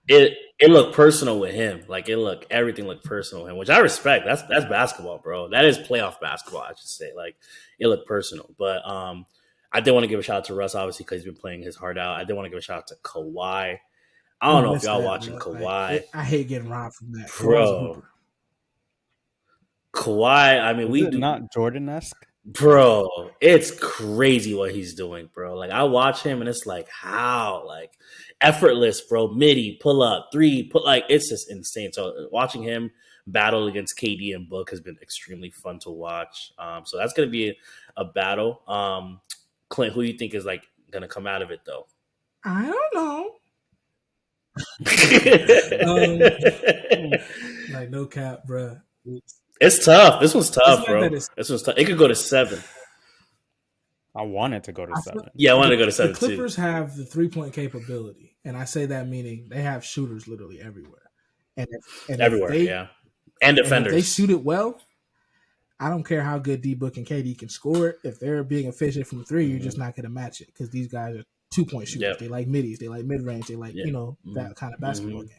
A: It looked personal with him. Like everything looked personal with him, which I respect. That's basketball, bro. That is playoff basketball, I should say. Like it looked personal, but I did want to give a shout out to Russ, obviously, because he's been playing his heart out. I did want to give a shout out to Kawhi. I don't know if y'all watching Kawhi.
B: I hate getting robbed from that,
A: bro. Kawhi, I mean, we do
C: not Jordan-esque.
A: Bro, it's crazy what he's doing, bro. Like I watch him and it's like how, like effortless, bro. Midi, pull up, three, it's just insane. So watching him battle against KD and Book has been extremely fun to watch. So that's gonna be a battle. Clint, who do you think is like gonna come out of it though?
B: I don't know. Like no cap, bro.
A: It's tough. This one's tough, bro. This one's tough. It could go to 7.
C: I wanted to go to 7.
A: Yeah, I wanted to go to 7
B: too. The Clippers have the 3-point capability, and I say that meaning they have shooters literally everywhere, and
A: everywhere, and defenders.
B: And if they shoot it well, I don't care how good D-Book and KD can score it. If they're being efficient from 3, you're just not going to match it because these guys are 2-point shooters. Yep. They like middies. They like mid-range. They like, that kind of basketball game.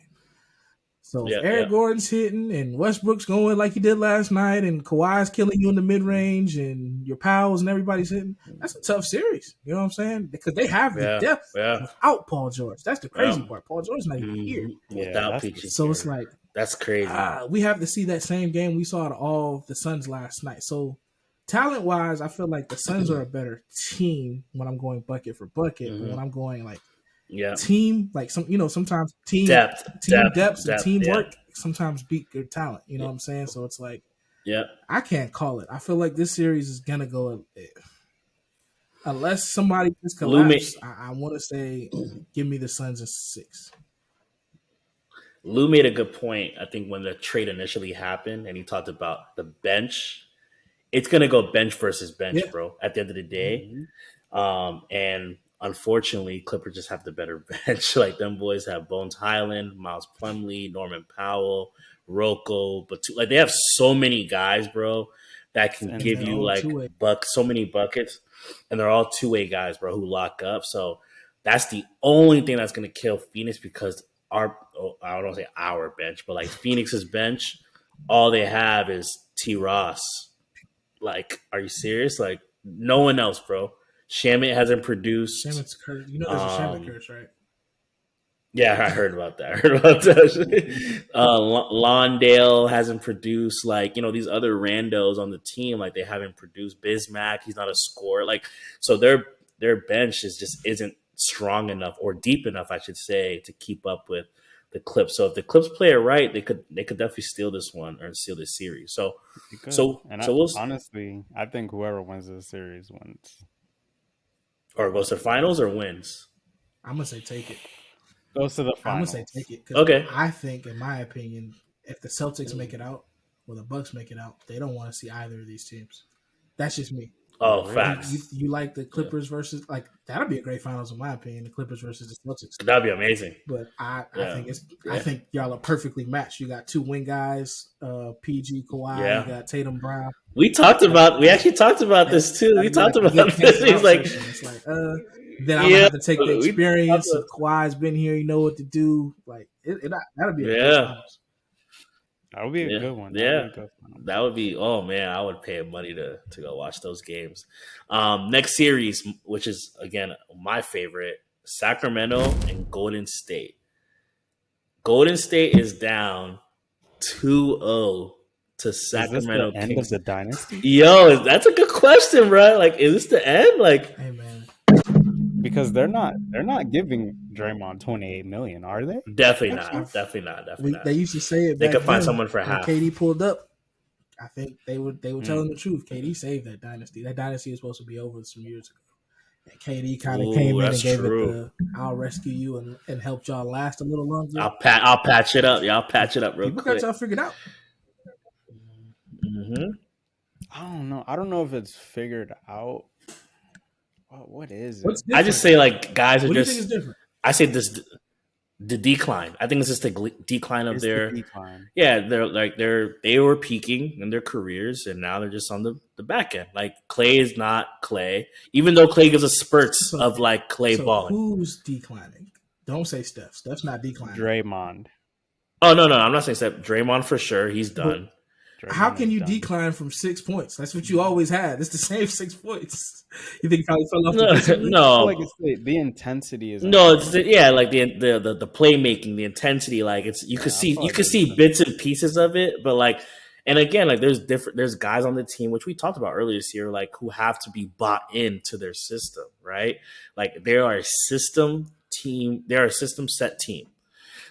B: So if Eric Gordon's hitting and Westbrook's going like he did last night and Kawhi's killing you in the mid-range and your pals and everybody's hitting, that's a tough series. You know what I'm saying? Because they have the depth without Paul George. That's the crazy part. Paul George's not even here.
A: Without PG.
B: So it's like,
A: that's crazy.
B: We have to see that same game we saw to all the Suns last night. So talent-wise, I feel like the Suns are a better team when I'm going bucket for bucket. But when I'm going like team, like sometimes team depth and teamwork sometimes beat your talent. You know what I'm saying? So it's like, I can't call it. I feel like this series is gonna go unless somebody just collapse. I want to say, give me the Suns in 6.
A: Lou made a good point. I think when the trade initially happened, and he talked about the bench, it's gonna go bench versus bench, bro. At the end of the day, and unfortunately, Clippers just have the better bench. Like them boys have Bones Highland, Miles Plumlee, Norman Powell, Rocco, but like they have so many guys, bro, that can give you like so many buckets, and they're all 2-way guys, bro, who lock up. So that's the only thing that's gonna kill Phoenix because I don't want to say our bench, but like Phoenix's bench, all they have is T. Ross. Like, are you serious? Like, no one else, bro. Shamit hasn't produced.
B: Shamit's curse. There's a Shamit curse, right?
A: Yeah, I heard about that. Lawndale hasn't produced. Like, these other randos on the team, like they haven't produced. Bismack, he's not a scorer. Like, so their bench isn't strong enough or deep enough, I should say, to keep up with the Clips. So if the Clips play it right, they could definitely steal this one or steal this series.
C: Honestly, I think whoever wins this series wins.
A: Or goes to the finals or wins?
B: I'm gonna say take it.
C: Goes to the finals.
B: I'm gonna say take it.
A: Okay.
B: I think, in my opinion, if the Celtics make it out, Well, the Bucks make it out. They don't want to see either of these teams. That's just me.
A: Oh,
C: Really?
A: facts.
B: You like the Clippers versus like that'll be a great finals in my opinion. The Clippers versus the Celtics.
A: That'd be amazing.
B: But I
A: Yeah.
B: think
A: Yeah.
B: I think y'all are perfectly matched. You got two wing guys, PG, Kawhi.
A: Yeah.
B: You got Tatum, Brown.
A: We actually talked about this too. We talked about this. He's like,
B: it's like, then I'm gonna have to take the experience of Kawhi's been here. You know what to do. Like that'll be a great finals.
C: That would be a good one.
A: Yeah, that would be. Oh man, I would pay money to go watch those games. Next series, which is again my favorite, Sacramento and Golden State. Golden State is down 2-0 to Sacramento.
C: Is this the end of the dynasty?
A: Yo, that's a good question, bro. Like, is this the end? Like,
B: hey man,
C: because they're not giving Draymond $28 million, are they?
A: Definitely not.
B: They used to say it.
A: They could find
B: then,
A: someone for half.
B: KD pulled up. I think they were telling the truth. KD saved that dynasty. That dynasty was supposed to be over some years ago. And KD kind of came in and gave it the "I'll rescue you" and helped y'all last a little longer.
A: I'll patch it up. Y'all patch it up real
B: quick.
A: People
B: got y'all figured out.
C: Mm-hmm. I don't know if it's figured out. What is it?
A: I just say like guys are
B: what
A: just.
B: Do you think is different?
A: I say this. The decline. I think it's just the decline of their
C: decline.
A: Yeah, they were peaking in their careers and now they're just on the back end. Like Clay is not Clay, even though Clay gives us spurts of like Clay balling.
B: Who's declining? Don't say Steph. Steph's not declining.
C: Draymond.
A: Oh no, I'm not saying Steph. Draymond for sure. He's done.
B: How can you decline from 6 points? That's what you always had. It's the same 6 points. You think he probably fell off?
C: No. Like it's the intensity is
A: no. It's like the playmaking, the intensity. Like it's you could see bits and pieces of it, but like, and again, like there's guys on the team which we talked about earlier this year, like who have to be bought into their system, right? Like they are a system team. They're a system set team.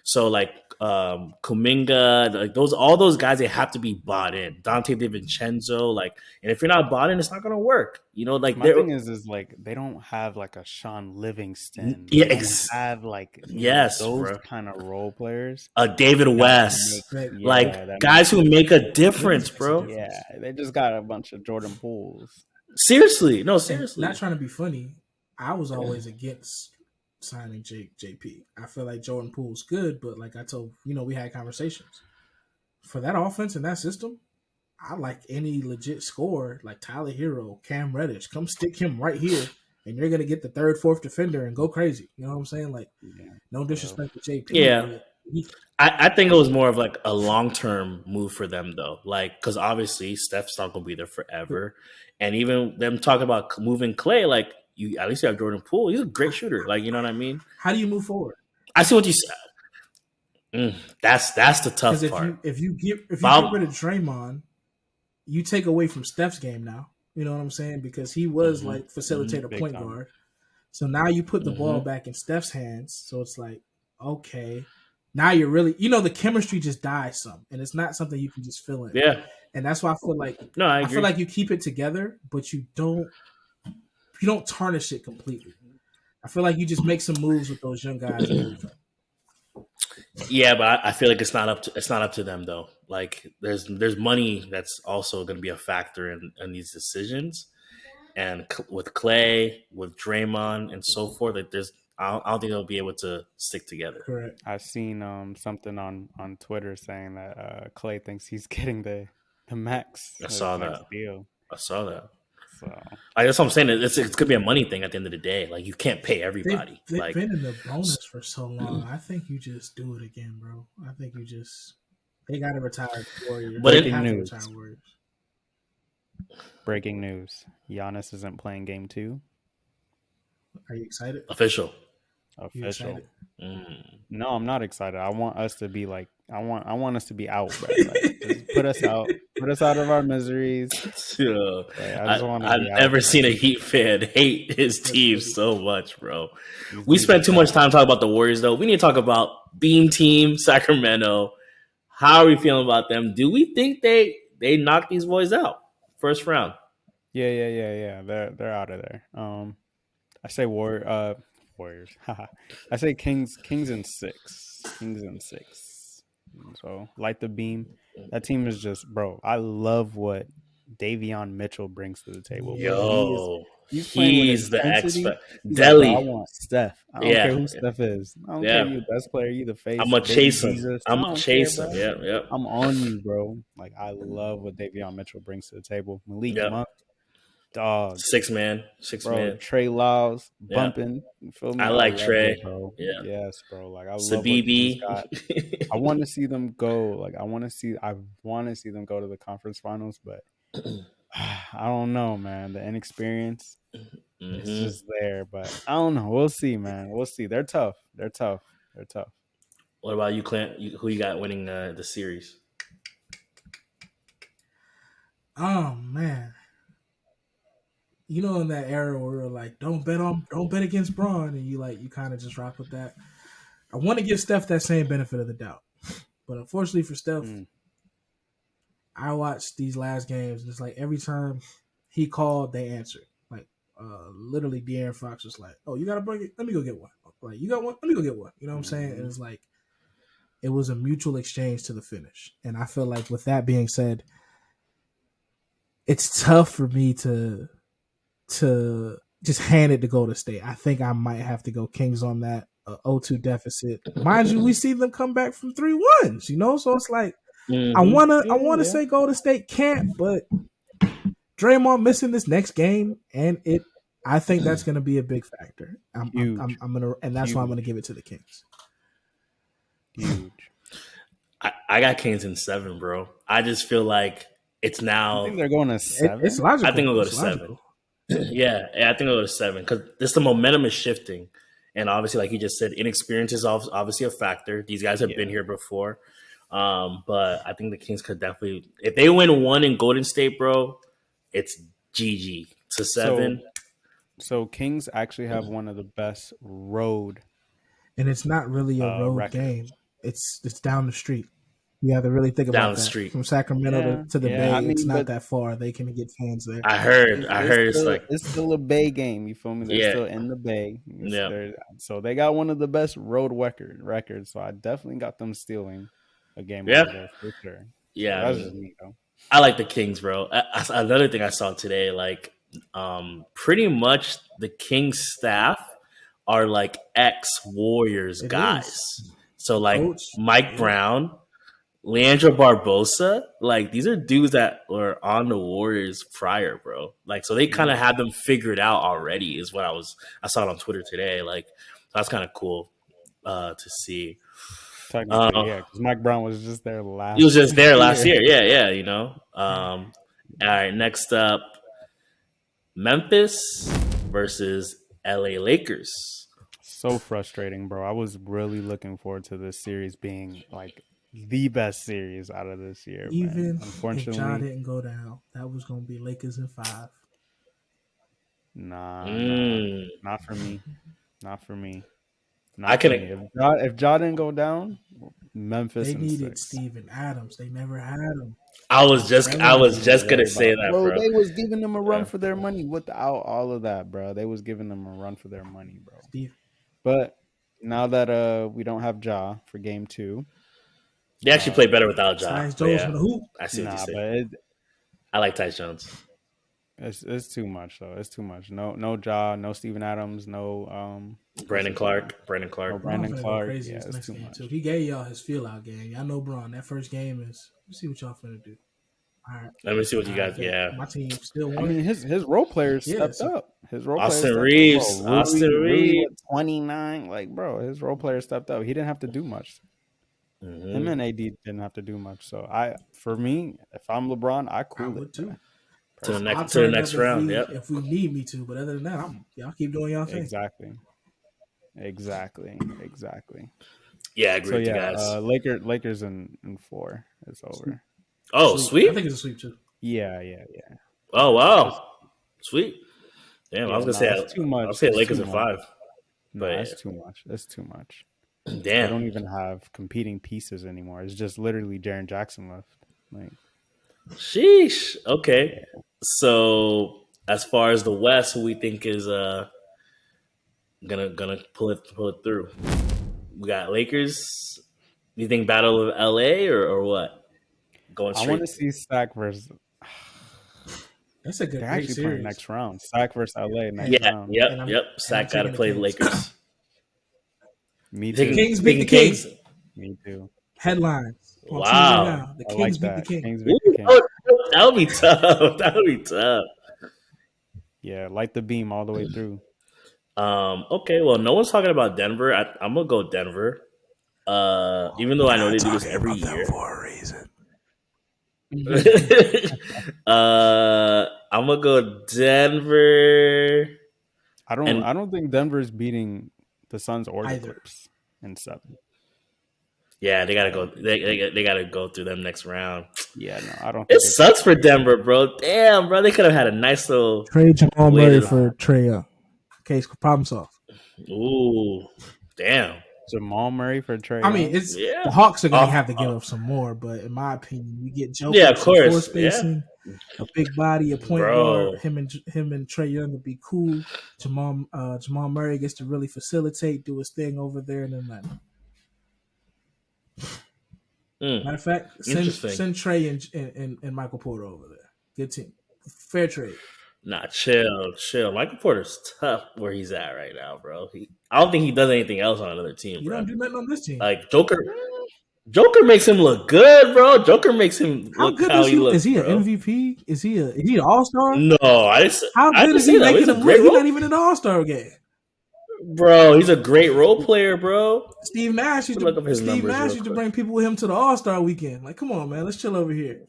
A: So like Kuminga, like all those guys, they have to be bought in. Dante DiVincenzo, like, and if you're not bought in, it's not gonna work. You know, like
C: my thing is like they don't have like a Sean Livingston. They don't have like those bro. Kind of role players.
A: David West, guys who make a difference, bro.
C: Yeah, they just got a bunch of Jordan Pooles.
A: Seriously.
B: Not trying to be funny. I was always against signing JP. I feel like Jordan Poole's good, but like I told we had conversations for that offense and that system. I like any legit scorer like Tyler Hero, Cam Reddish. Come stick him right here, and you're gonna get the third, fourth defender and go crazy. You know what I'm saying? Like, no disrespect to JP.
A: Yeah, I think it was more of like a long-term move for them though. Like, because obviously Steph's not gonna be there forever, and even them talking about moving Clay, like. You at least you have Jordan Poole. He's a great shooter. Like, you know what I mean?
B: How do you move forward?
A: I see what you said. That's the tough part.
B: If you get rid of Draymond, you take away from Steph's game now. You know what I'm saying? Because he was like facilitator point guard. So now you put the ball back in Steph's hands. So it's like, okay, now you're really the chemistry just dies some, and it's not something you can just fill in.
A: Yeah,
B: and that's why I feel like
A: I
B: feel like you keep it together, but you don't tarnish it completely. I feel like you just make some moves with those young guys.
A: Yeah, but I feel like it's not up to them though. Like there's money that's also going to be a factor in these decisions, and with Clay, with Draymond, and so forth. Like I don't think they'll be able to stick together.
B: Correct.
C: I've seen something on Twitter saying that Clay thinks he's getting the max.
A: I saw that.
C: Deal.
A: I saw that.
C: So
A: that's what I'm saying. It's gonna be a money thing at the end of the day. Like you can't pay everybody.
B: They've been in the bonus for so long. I think you just do it again, bro. I think they gotta retire the Warriors.
C: Breaking news. Giannis isn't playing game 2.
B: Are you excited?
A: Official.
C: No, I'm not excited. I want us to be like I want us to be out, bro. Like, just put us out. Put us out of our miseries.
A: I've never seen a Heat fan hate his team so much, bro. We spent too much time talking about the Warriors, though. We need to talk about Beam Team Sacramento. How are we feeling about them? Do we think they knock these boys out first round?
C: Yeah. They're out of there. I say Warriors. I say Kings in 6. Kings in 6. So light the beam. That team is just, bro. I love what Davion Mitchell brings to the table, bro.
B: Yeah.
C: He's playing with
A: He's the
C: intensity. He's like, bro, I
A: Delhi.
C: want Steph. I don't care
A: Yeah,
C: who Steph is. I don't care
A: yeah.
C: you the best player, you the
A: I'm
C: face,
A: gonna
C: baby
A: chase him.
C: Jesus. I
A: I'm gonna
C: don't care,
A: chase him.
C: bro.
A: Yep, yep,
C: I'm on you, bro. Like I love what Davion Mitchell brings to the table. Malik
A: yep.
C: Monk, dog,
A: 6 man, six
C: bro.
A: man.
C: Trey Lyles
A: Yeah,
C: bumping. You feel
A: I
C: me? I
A: like
C: love
A: Trey.
C: it, bro.
A: Yeah,
C: Yes, bro. Like I love what Kings
A: Sabibi.
C: got. I want to see them go. Like I want to see them go to the conference finals, but I don't know, man. The inexperience, it's
A: hmm
C: just there. But I don't know. We'll see, man. We'll see. They're tough. They're tough. They're tough.
A: What about you, Clint? Who you got winning the series?
B: Oh man. You know, in that era where we were like, don't bet against Braun, and you kind of just rock with that. I want to give Steph that same benefit of the doubt, but unfortunately for Steph,
C: Mm.
B: I watched these last games, and it's like every time he called, they answered. Like literally, De'Aaron Fox was like, "Oh, you got a bucket? Let me go get one." Like, "You got one? Let me go get one." You know what I'm saying? And it's like it was a mutual exchange to the finish. And I feel like with that being said, it's tough for me to just hand it to Golden State. I think I might have to go Kings on that 0-2 deficit. Mind you, we see them come back from 3-1s, you know? So it's like I wanna
C: Yeah.
B: say Golden State can't, but Draymond missing this next game, and I think that's gonna be a big factor.
C: Huge.
B: I'm gonna, and that's why I'm gonna
C: Huge.
B: give it to the Kings.
C: Huge.
A: I got Kings in 7, bro. I just feel like it's
C: You think
A: now.
C: they're going to
B: It's
C: 7?
B: logical.
A: I think I'll go to
B: It's
A: 7.
B: logical.
A: Yeah, I think I'll go to 7 because this the momentum is shifting, and obviously, like you just said, inexperience is obviously a factor. These guys have been here before, but I think the Kings could definitely, if they win one in Golden State, bro, it's GG to 7.
C: So Kings actually have one of the best road
B: And it's not really a road
C: records.
B: game. It's down the street. You have to really think
A: Down
B: about
A: the
B: that.
A: street.
B: From Sacramento to the
C: Yeah. I
B: Bay, it's
C: mean,
B: not
C: but
B: that far. They can get fans there.
A: I heard it's like,
C: it's still a Bay game. You feel me? They're
A: yeah,
C: still in the Bay.
A: yeah,
C: So they got one of the best road records. So I definitely got them stealing a game
A: yeah,
C: over there for sure. So
A: yeah.
C: that's just me though.
A: I like the Kings, bro. Another thing I saw today, like, pretty much the Kings staff are like ex Warriors
B: It
A: guys.
B: is.
A: So like
B: Coach,
A: Mike
B: yeah.
A: Brown, Leandro Barbosa, like these are dudes that were on the Warriors prior, bro. Like, so they kind of had them figured out already. Is what I saw it on Twitter today. Like, that's kind of cool to see.
C: Technically, yeah, because Mike Brown was just there last.
A: He was just there last
C: year.
A: year. Yeah, you know. All right, next up, Memphis versus LA Lakers.
C: So frustrating, bro. I was really looking forward to this series being like the best series out of this year,
B: Even
C: man.
B: if Ja
C: Unfortunately,
B: didn't go down, that was going to be Lakers in 5.
C: nah,
A: Mm.
C: not for me. Not for me.
A: I
C: Not for
A: can.
C: me. If Ja didn't go down, Memphis
B: They
C: in
B: needed
C: 6.
B: Steven Adams. They never had him.
A: I was just gonna
C: Worry
A: say
C: about,
A: that,
C: bro.
A: bro.
C: They was giving them a run
A: Yeah.
C: for their money without all of that, bro. They was giving them a run for their money, bro.
B: Steve.
C: But now that we don't have Ja for game 2,
A: They actually play better without Ja.
B: Tyus
A: But
B: Jones
A: yeah,
B: from the hoop.
A: I see what you say.
C: but
A: I like Tyus Jones.
C: it's too much though. It's too much. No Ja, no Steven Adams, no
A: Brandon Clark.
C: no Brandon
B: Braun finna go
C: Clark.
B: crazy
C: Yeah,
B: this
C: it's
B: next
C: too
B: game
C: much.
B: too. He gave y'all his feel out game. Y'all know Braun. That first game is. Let's see what y'all finna do. All right.
A: Let me see what you got.
B: bet.
A: Yeah,
B: My team still
C: I
B: won.
C: mean, his role players
B: Yeah,
C: stepped
B: so-
C: up. His role
A: Austin
C: players
A: Reeves.
C: stepped up. Bro.
A: Austin
C: Rui
A: Reeves.
C: at 29. Like, bro, his role players stepped up. He didn't have to do much. Him and AD didn't have to do much. So for me, if I'm LeBron, I
B: I
C: cool
B: would
C: it
B: too.
A: To the
B: I'll
A: next to the
B: turn
A: next
B: up
A: round. Yep.
B: if we need me to. But other than that, y'all keep doing y'all thing.
C: Exactly.
A: Yeah, I agree
C: So
A: with you
C: yeah,
A: guys.
C: Lakers in 4. It's over.
A: Oh,
B: I
A: sweet.
B: think it's a sweep too.
C: Yeah.
A: Oh, wow. Sweet. Damn, I was gonna say
C: it's too much.
A: I'll say
C: It's
A: Lakers
C: too
A: at
C: much.
A: 5.
C: No,
A: But
C: it's too much. It's too much. They
A: damn.
C: don't even have competing pieces anymore. It's just literally Jaren Jackson left. Like,
A: Sheesh. Okay. So as far as the West, who we think is gonna pull it through? We got Lakers You think Battle of LA or what? Going
C: I want
A: straight.
C: to see Sac versus.
B: That's a
C: They're
B: great
C: actually playing
B: series.
C: next round. Sac versus LA next
B: Hey,
A: Yeah,
C: round.
A: yep,
B: and I'm
A: yep.
B: and I'm
A: Sack got to
B: taking the
A: play the
B: Kings.
A: Lakers.
C: Me
A: You taking,
C: too.
B: Kings beat the
A: taking
B: Kings.
A: Kings?
C: Me too.
B: Headlines on TV right
A: Wow.
B: now. The
C: I
B: Kings
C: like
B: beat the
C: that.
B: Kings.
C: Kings beat the
A: Ooh,
C: Kings.
A: that would be tough. That would be tough.
C: Yeah, light the beam all the way through.
A: Okay, well, no one's talking about Denver. I'm gonna go Denver. Even though I know they do this every year.
B: for a reason.
A: I'm gonna go Denver.
C: I
A: And
C: don't think Denver's beating the Suns or the
B: Either.
C: Clips in 7.
A: yeah, they gotta
C: I
A: go.
C: don't think
A: They gotta go through them next round.
C: Yeah, no, I don't
A: It
C: think it's
A: sucks for Denver, bro. Damn, bro, they could have had a nice little
B: Trade Jamal
A: way
B: Murray
A: to.
B: for Trae Young. Case problem solved.
A: Ooh, damn.
C: Jamal Murray for Trae
B: I mean,
C: Young.
B: it's
A: Yeah,
B: the Hawks are going to
A: off.
B: have to give up some more, but in my opinion, you get
A: Yeah,
B: Jokic
A: of
B: some floor
A: course. Yeah,
B: spacing, a big body, a point guard.
A: bro.
B: Him and Trae Young would be cool. Jamal Murray gets to really facilitate, do his thing over there in Atlanta. Matter of fact,
A: Interesting.
B: send Trey and Michael Porter over there. Good team, fair trade.
A: Nah, chill. Michael Porter's tough where he's at right now, bro. I don't think he does anything else on another team,
B: He
A: bro.
B: don't do nothing on this team.
A: Like Joker makes him look good, bro. Joker makes him
B: How
A: look
B: good
A: how
B: is
A: he
B: he?
A: looks,
B: Is he an
A: bro.
B: MVP? Is he an All Star?
A: No,
B: How
A: I
B: good
A: didn't
B: is he
A: say that. He's
B: making
A: a
B: him
A: great
B: look? He's
A: role,
B: not even in the All Star game.
A: bro. He's a great role player, bro.
B: Steve Nash used
A: Look up his
B: to
A: numbers real quick.
B: bring people with him to the All Star weekend. Like, come on, man, let's chill over here.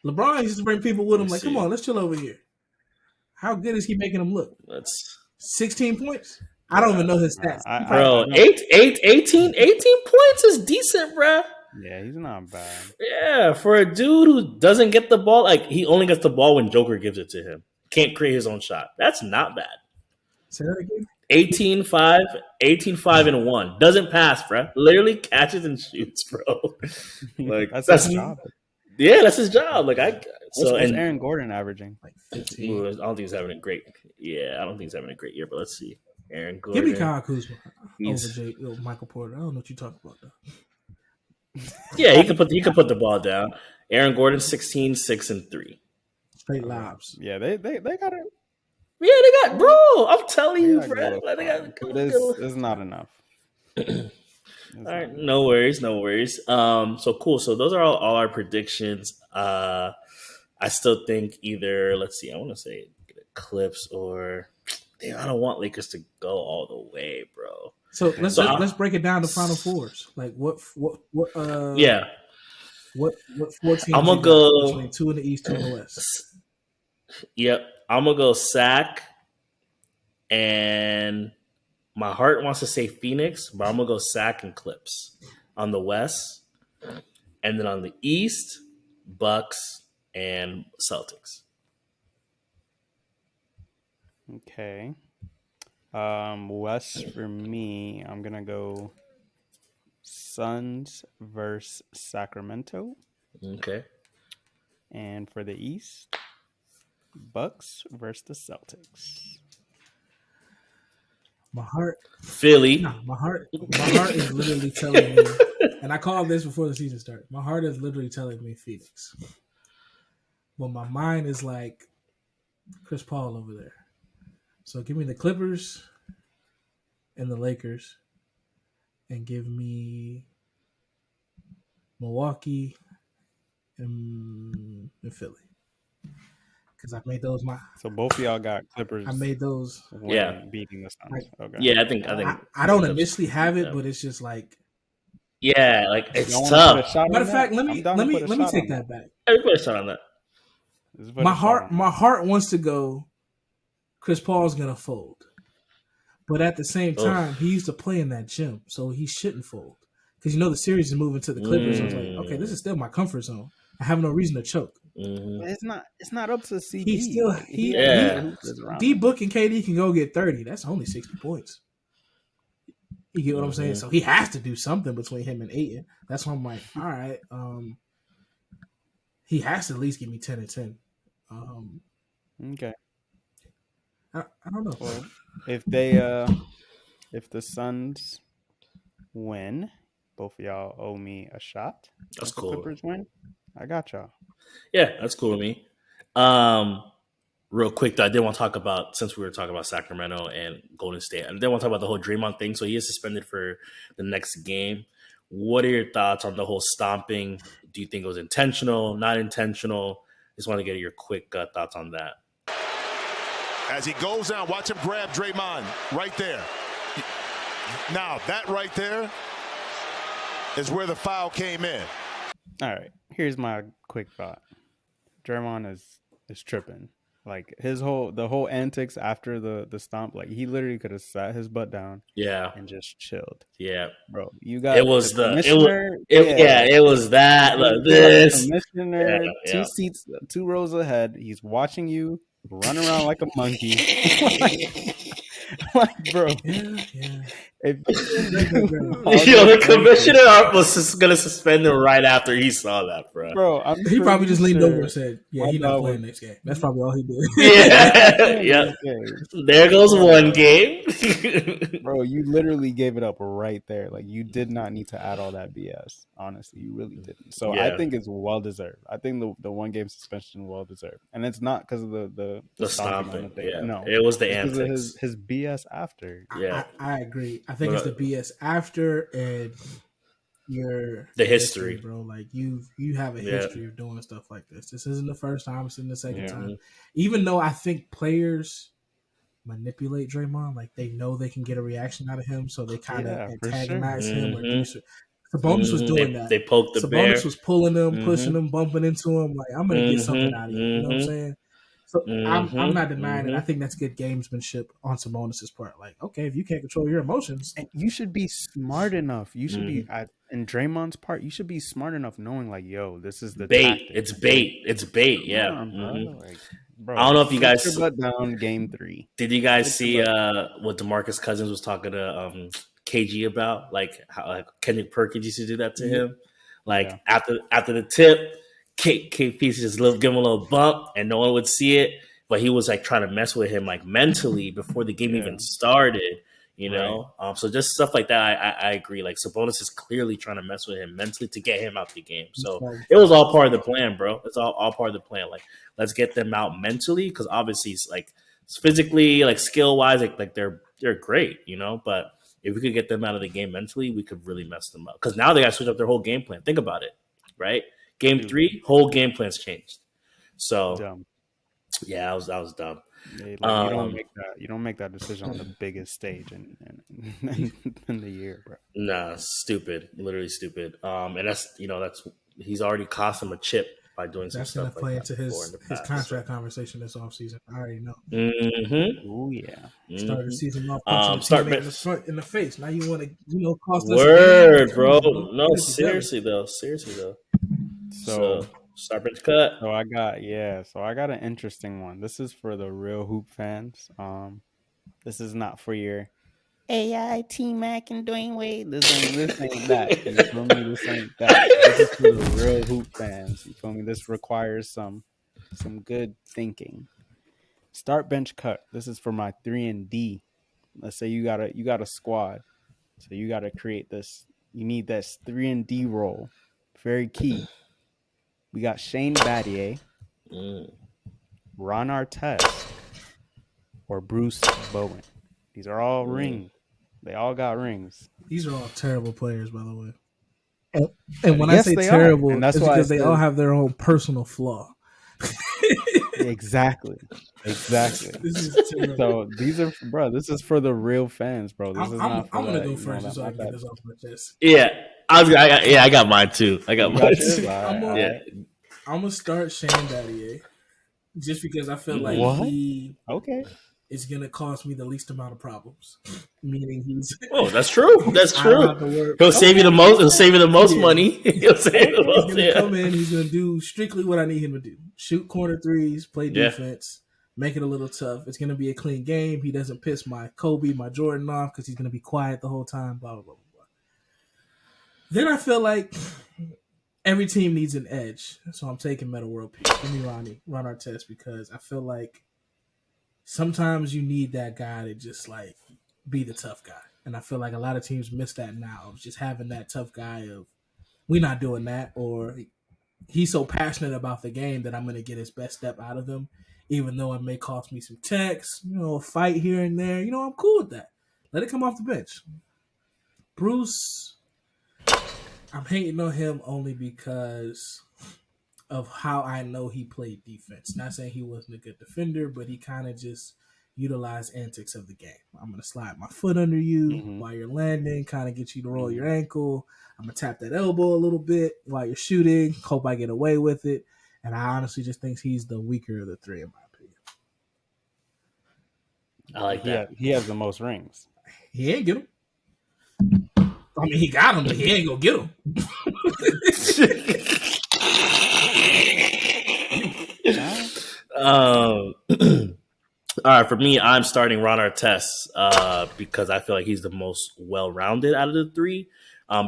B: LeBron used to bring people with him. Like, come on, let's chill over here. How good is he making him look? 16 points. I don't even know his stats.
A: Bro, 18 points is decent, bro.
C: Yeah, he's not bad.
A: Yeah, for a dude who doesn't get the ball, like he only gets the ball when Joker gives it to him. Can't create his own shot. That's not bad.
B: Say that again.
A: 18-5, and 1. Doesn't pass, bro. Literally catches and shoots, bro. Like
C: that's his job.
A: Yeah, that's his job. Like
C: what's Aaron Gordon averaging?
B: Like 15.
A: I don't think he's having a great. Yeah, I don't think he's having a great year. But let's see. Aaron Gordon.
B: Give me Kyle Kuzma over Michael Porter. I don't know what you're talking about though.
A: Yeah, he could put the ball down. Aaron Gordon 16, 6, and 3.
B: Straight lobs.
C: Yeah, they got it.
A: Yeah, they got bro. I'm telling you, bro.
C: It's not enough.
A: All right, no worries. So cool. So those are all our predictions. I still think either. Let's see. I want to say Clips or. Damn, I don't want Lakers to go all the way, bro.
B: So let's break it down to Final Fours. Like what?
A: Yeah.
B: What 14?
A: I'm gonna go
B: between 2 in the East, 2 in the West.
A: Yep, I'm gonna go Sac, and my heart wants to say Phoenix, but I'm gonna go Sac and Clips on the West, and then on the East, Bucks and Celtics.
C: Okay. West for me, I'm gonna go Suns versus Sacramento.
A: Okay.
C: And for the East, Bucks versus the Celtics.
B: My heart,
A: Philly.
B: my heart is literally telling me, and I called this before the season started. My heart is literally telling me Phoenix, but my mind is like Chris Paul over there. So give me the Clippers and the Lakers, and give me Milwaukee and Philly. Because I've made those my.
C: So both of y'all got Clippers.
B: I made those.
C: Beating the Suns.
B: Like,
C: okay.
A: Yeah, I think
B: I don't initially have it, but it's just like.
A: Yeah, like it's tough.
B: Matter of fact, let me take that back.
A: Let me put a shot on that.
B: My heart wants to go. Chris Paul's gonna fold, but at the same time, he used to play in that gym, so he shouldn't fold because the series is moving to the Clippers. I was like, okay, this is still my comfort zone. I have no reason to choke.
C: It's not up to CD.
B: He still D Book and KD can go get 30. That's only 60 points. You get what I'm saying? So he has to do something between him and Ayton. That's why I'm like, all right, he has to at least give me 10 and 10.
C: Okay.
B: I don't know.
C: Well, if the Suns win both of y'all owe me a shot.
A: That's
C: If the
A: cool.
C: Clippers win, I got y'all.
A: Yeah, that's cool with me. Real quick, though, I did want to talk about, since we were talking about Sacramento and Golden State, I did want to talk about the whole Draymond thing. So he is suspended for the next game. What are your thoughts on the whole stomping? Do you think it was intentional, not intentional? Just want to get your quick thoughts on that.
D: As he goes down, watch him grab Draymond right there. Now, that right there is where the foul came in.
C: All right, here's my quick thought. Draymond is tripping. Like the whole antics after the stomp, like he literally could have sat his butt down, and just chilled.
A: Yeah,
C: bro, you got
A: it was
C: the commissioner.
A: It was that like this
C: commissioner 2 rows ahead. He's watching you run around like a monkey. like, bro,
B: yeah.
A: The commissioner was just gonna suspend him right after he saw that, bro.
B: He probably just leaned over and said, "Yeah, he's not playing next game." That's probably all he did.
A: Yeah. There goes one game.
C: Bro, you literally gave it up right there. Like, you did not need to add all that BS. Honestly, you really didn't. So I think it's well deserved. I think the 1 game suspension well deserved, and it's not because of the stomping.
A: Yeah,
C: no,
A: it was the antics.
C: Of his BS after.
A: Yeah,
B: I agree. I think it's the BS after and
A: the history,
B: bro. Like you have a history of doing stuff like this. This isn't the first time; it's in the second time. Even though I think players manipulate Draymond, like they know they can get a reaction out of him, so they kind of antagonize him or do. Sabonis was doing that.
A: They poked the bear.
B: Sabonis was pulling him, pushing him, bumping into him. Like, I'm gonna get something out of you. You know what I'm saying? So I'm not denying it. I think that's good gamesmanship on Sabonis' part. Like, okay, if you can't control your emotions,
C: and you should be smart enough. You should be in Draymond's part. You should be smart enough knowing, like, yo, this is the
A: bait.
C: Tactic.
A: It's bait. It's bait. Yeah.
C: Like, bro,
A: I don't know if you guys
C: down game 3.
A: Did you guys see what DeMarcus Cousins was talking to KG about? Like how Kendrick Perkins used to do that to him. Like after the tip, KP just give him a little bump, and no one would see it. But he was like trying to mess with him like mentally before the game even started. You know, so just stuff like that. I agree. Like Sabonis is clearly trying to mess with him mentally to get him out the game. So it was all part of the plan, bro. It's all part of the plan. Like, let's get them out mentally, because obviously, it's like physically, like skill wise, like they're great, you know. But if we could get them out of the game mentally, we could really mess them up. Because now they got to switch up their whole game plan. Think about it, right? Game 3, whole game plan's changed. So yeah, that was dumb.
C: Like, you don't make that decision on the biggest stage in the year, bro.
A: Nah, stupid, literally stupid. And that's he's already cost him a chip by doing some stuff. That's
B: going to play into his contract conversation this offseason. I already know.
C: Oh yeah.
B: Started the season off punching the front in the face. Now you want to cost us
A: word, bro. No, seriously though. So start bench cut.
C: So I got an interesting one. This is for the real hoop fans. This is not for your AI, T-Mac, and Dwayne Wade. This ain't that. You feel me? This ain't that. This is for the real hoop fans. You feel me? This requires some good thinking. Start bench cut. This is for my 3 and D. Let's say you got a squad, so you got to create this. You need this 3 and D role. Very key. We got Shane Battier, Ron Artest, or Bruce Bowen. These are all rings. They all got rings.
B: These are all terrible players, by the way. And when I say terrible, it's because they all have their own personal flaw.
C: Exactly. This is terrible. So this is for the real fans, bro. This is not for
B: I'm gonna go first so I can get this off my chest.
A: Yeah. I got mine too. I'm
B: gonna start Shane Battier just because I feel like he is gonna cause me the least amount of problems. Meaning he's
A: that's true. That's true. He'll save you the most. He'll save you the most money. He'll save you the most.
B: He's gonna come in. He's gonna do strictly what I need him to do: shoot corner threes, play defense, make it a little tough. It's gonna be a clean game. He doesn't piss my Kobe, my Jordan off because he's gonna be quiet the whole time. Blah blah blah blah. Then I feel like every team needs an edge, so I'm taking Meta World Peace. Give me Ron Artest, because I feel like sometimes you need that guy to just like be the tough guy. And I feel like a lot of teams miss that now, of just having that tough guy of, we're not doing that, or he's so passionate about the game that I'm going to get his best step out of him, even though it may cost me some techs, a fight here and there. I'm cool with that. Let it come off the bench. Bruce, I'm hating on him only because of how I know he played defense. Not saying he wasn't a good defender, but he kind of just utilized antics of the game. I'm going to slide my foot under you while you're landing, kind of get you to roll your ankle. I'm going to tap that elbow a little bit while you're shooting. Hope I get away with it. And I honestly just think he's the weaker of the three, in my opinion.
A: I like that.
C: He has the most rings.
B: He ain't get him. I mean, he got him, but he ain't going to get him.
A: All right, for me, I'm starting Ron Artest because I feel like he's the most well-rounded out of the three.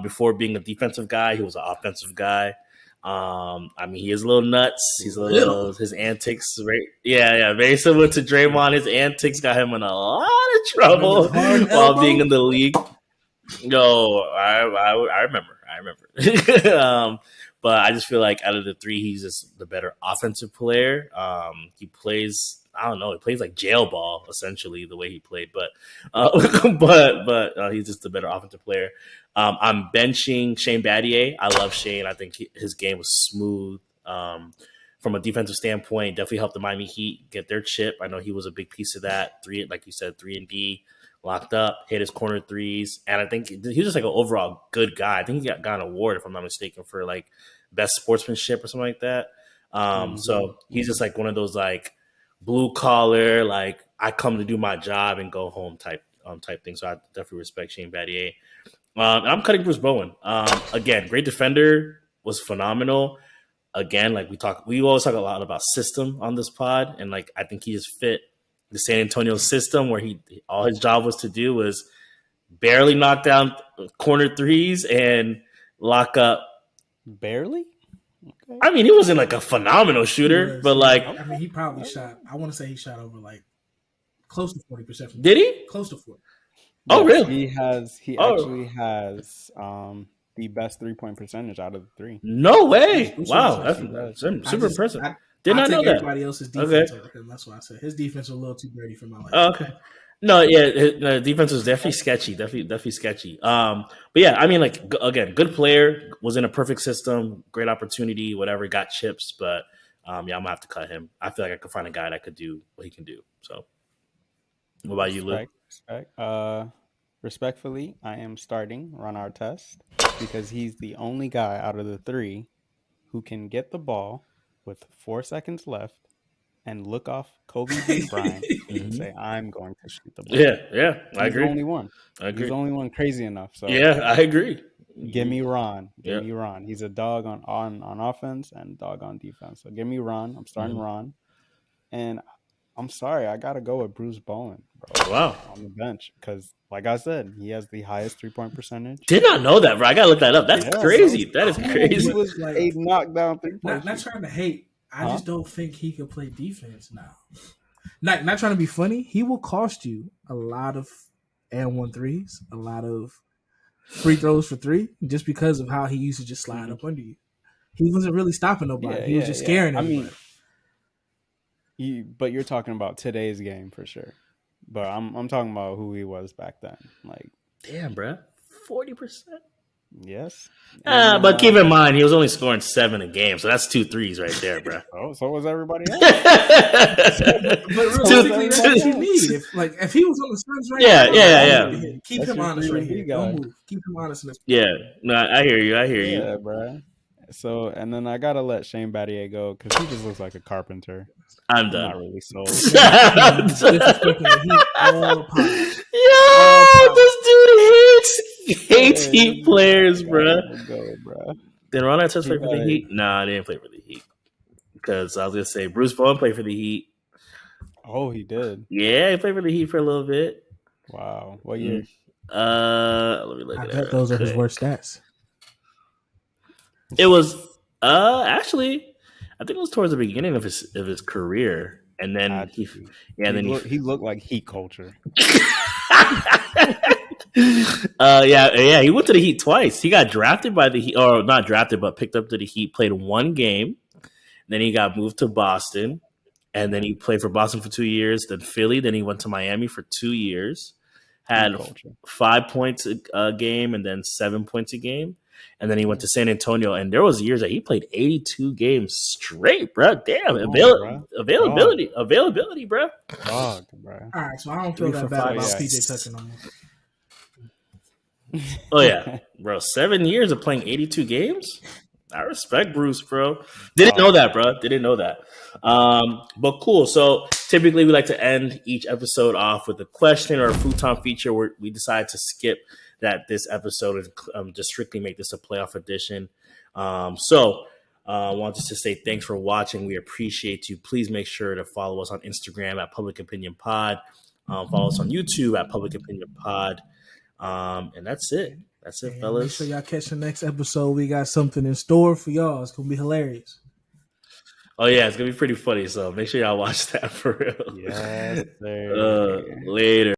A: Before being a defensive guy, he was an offensive guy. I mean, he is a little nuts. He's a little his antics, right? Yeah, very similar to Draymond. His antics got him in a lot of trouble while being in the league. No, I remember. But I just feel like out of the three, he's just the better offensive player. He plays, I don't know, he plays like jail ball essentially the way he played, but he's just the better offensive player. I'm benching Shane Battier. I love Shane. I think his game was smooth. From a defensive standpoint, definitely helped the Miami Heat get their chip. I know he was a big piece of that. 3, like you said, 3-and-D, locked up, hit his corner threes, and I think he was just like an overall good guy. I think he got an award, if I'm not mistaken, for like best sportsmanship or something like that. So he's just like one of those like blue collar, like I come to do my job and go home type thing. So I definitely respect Shane Battier. And I'm cutting Bruce Bowen. Again, great defender, was phenomenal. Again, like we always talk a lot about system on this pod, and like I think he just fit the San Antonio system where all his job was to do was barely knock down corner threes and lock up.
C: Barely? Okay.
A: I mean, he wasn't like a phenomenal shooter, but like,
B: I mean, he probably shot. I want to say he shot over like close to 40%.
A: Did he?
B: Close to 40.
A: Oh, really?
C: He actually has the best 3-point percentage out of the three.
A: No way! Wow, that's super impressive. Did not know that.
B: Everybody else's defense over him. That's why I said his defense was a little too dirty for my life.
A: Oh, okay. No, yeah, the defense was definitely sketchy. Definitely sketchy. But yeah, I mean, like again, good player, was in a perfect system, great opportunity, whatever, got chips. But yeah, I'm gonna have to cut him. I feel like I could find a guy that could do what he can do. So, what about you, Luke?
C: Respectfully, I am starting Ron Artest because he's the only guy out of the three who can get the ball with 4 seconds left and look off Kobe Bryant and say, "I'm going to shoot the ball."
A: Yeah, I agree.
C: He's the only one. I agree. He's the only one crazy enough. So
A: yeah, I agree.
C: Give me Ron. Give me Ron. He's a dog on offense and dog on defense. So give me Ron. I'm starting Ron. And I'm sorry, I gotta go with Bruce Bowen, bro.
A: Wow.
C: On the bench. Because like I said, he has the highest 3-point percentage.
A: Did not know that, bro. I gotta look that up. That's crazy. That is crazy.
C: He was like a knockdown 3-point.
B: Not trying to hate. I just don't think he can play defense now. Not trying to be funny. He will cost you a lot of and 1 threes, a lot of free throws for 3, just because of how he used to just slide up under you. He wasn't really stopping nobody. He was just scaring everybody.
C: I mean, but you're talking about today's game for sure. But I'm talking about who he was back then. Like,
A: damn, bro, 40%.
C: Yes.
A: But keep in mind, he was only scoring 7 a game, so that's 2 threes right there, bro.
C: Oh, so was everybody else.
B: But realistically, that's what you need. If he was on the Suns right now,
A: yeah.
B: Keep him honest right here. Don't move. Keep him honest in this.
A: Yeah, no, I hear you.
C: Yeah, bro. So, and then I gotta let Shane Battier go because he just looks like a carpenter.
A: I'm done.
C: Not really sold.
A: Yo, this dude hates Heat players, bro. Did Ron Artest play for the Heat? Nah, I didn't play for the Heat. Because I was gonna say Bruce Bowen played for the Heat.
C: Oh, he did.
A: Yeah, he played for the Heat for a little bit.
C: Wow, what year?
A: Let me look. I bet
B: those are his worst stats.
A: It was actually, I think it was towards the beginning of his career, and then he
C: looked like Heat culture.
A: Yeah. He went to the Heat twice. He got drafted by the Heat, or not drafted, but picked up to the Heat. Played one game. Then he got moved to Boston, and then he played for Boston for 2 years. Then Philly. Then he went to Miami for 2 years. Had 5 points a game, and then 7 points a game. And then he went to San Antonio, and there was years that he played 82 games straight, bro. Damn, availability, bro.
C: Dog, bro.
B: All right, so I don't feel that bad about PJ Tucker no more.
A: Oh yeah, bro. 7 years of playing 82 games. I respect Bruce, bro. Didn't know that, bro. Didn't know that. But cool. So typically we like to end each episode off with a question or a futon feature where we decide to skip that this episode and just strictly make this a playoff edition. I want just to say thanks for watching. We appreciate you. Please make sure to follow us on Instagram at Public Opinion Pod. Follow us on YouTube at Public Opinion Pod. And that's it. That's it, fellas.
B: Make sure y'all catch the next episode. We got something in store for y'all. It's gonna be hilarious.
A: Oh yeah, it's gonna be pretty funny. So make sure y'all watch that for real.
C: Yes, sir.
A: Later.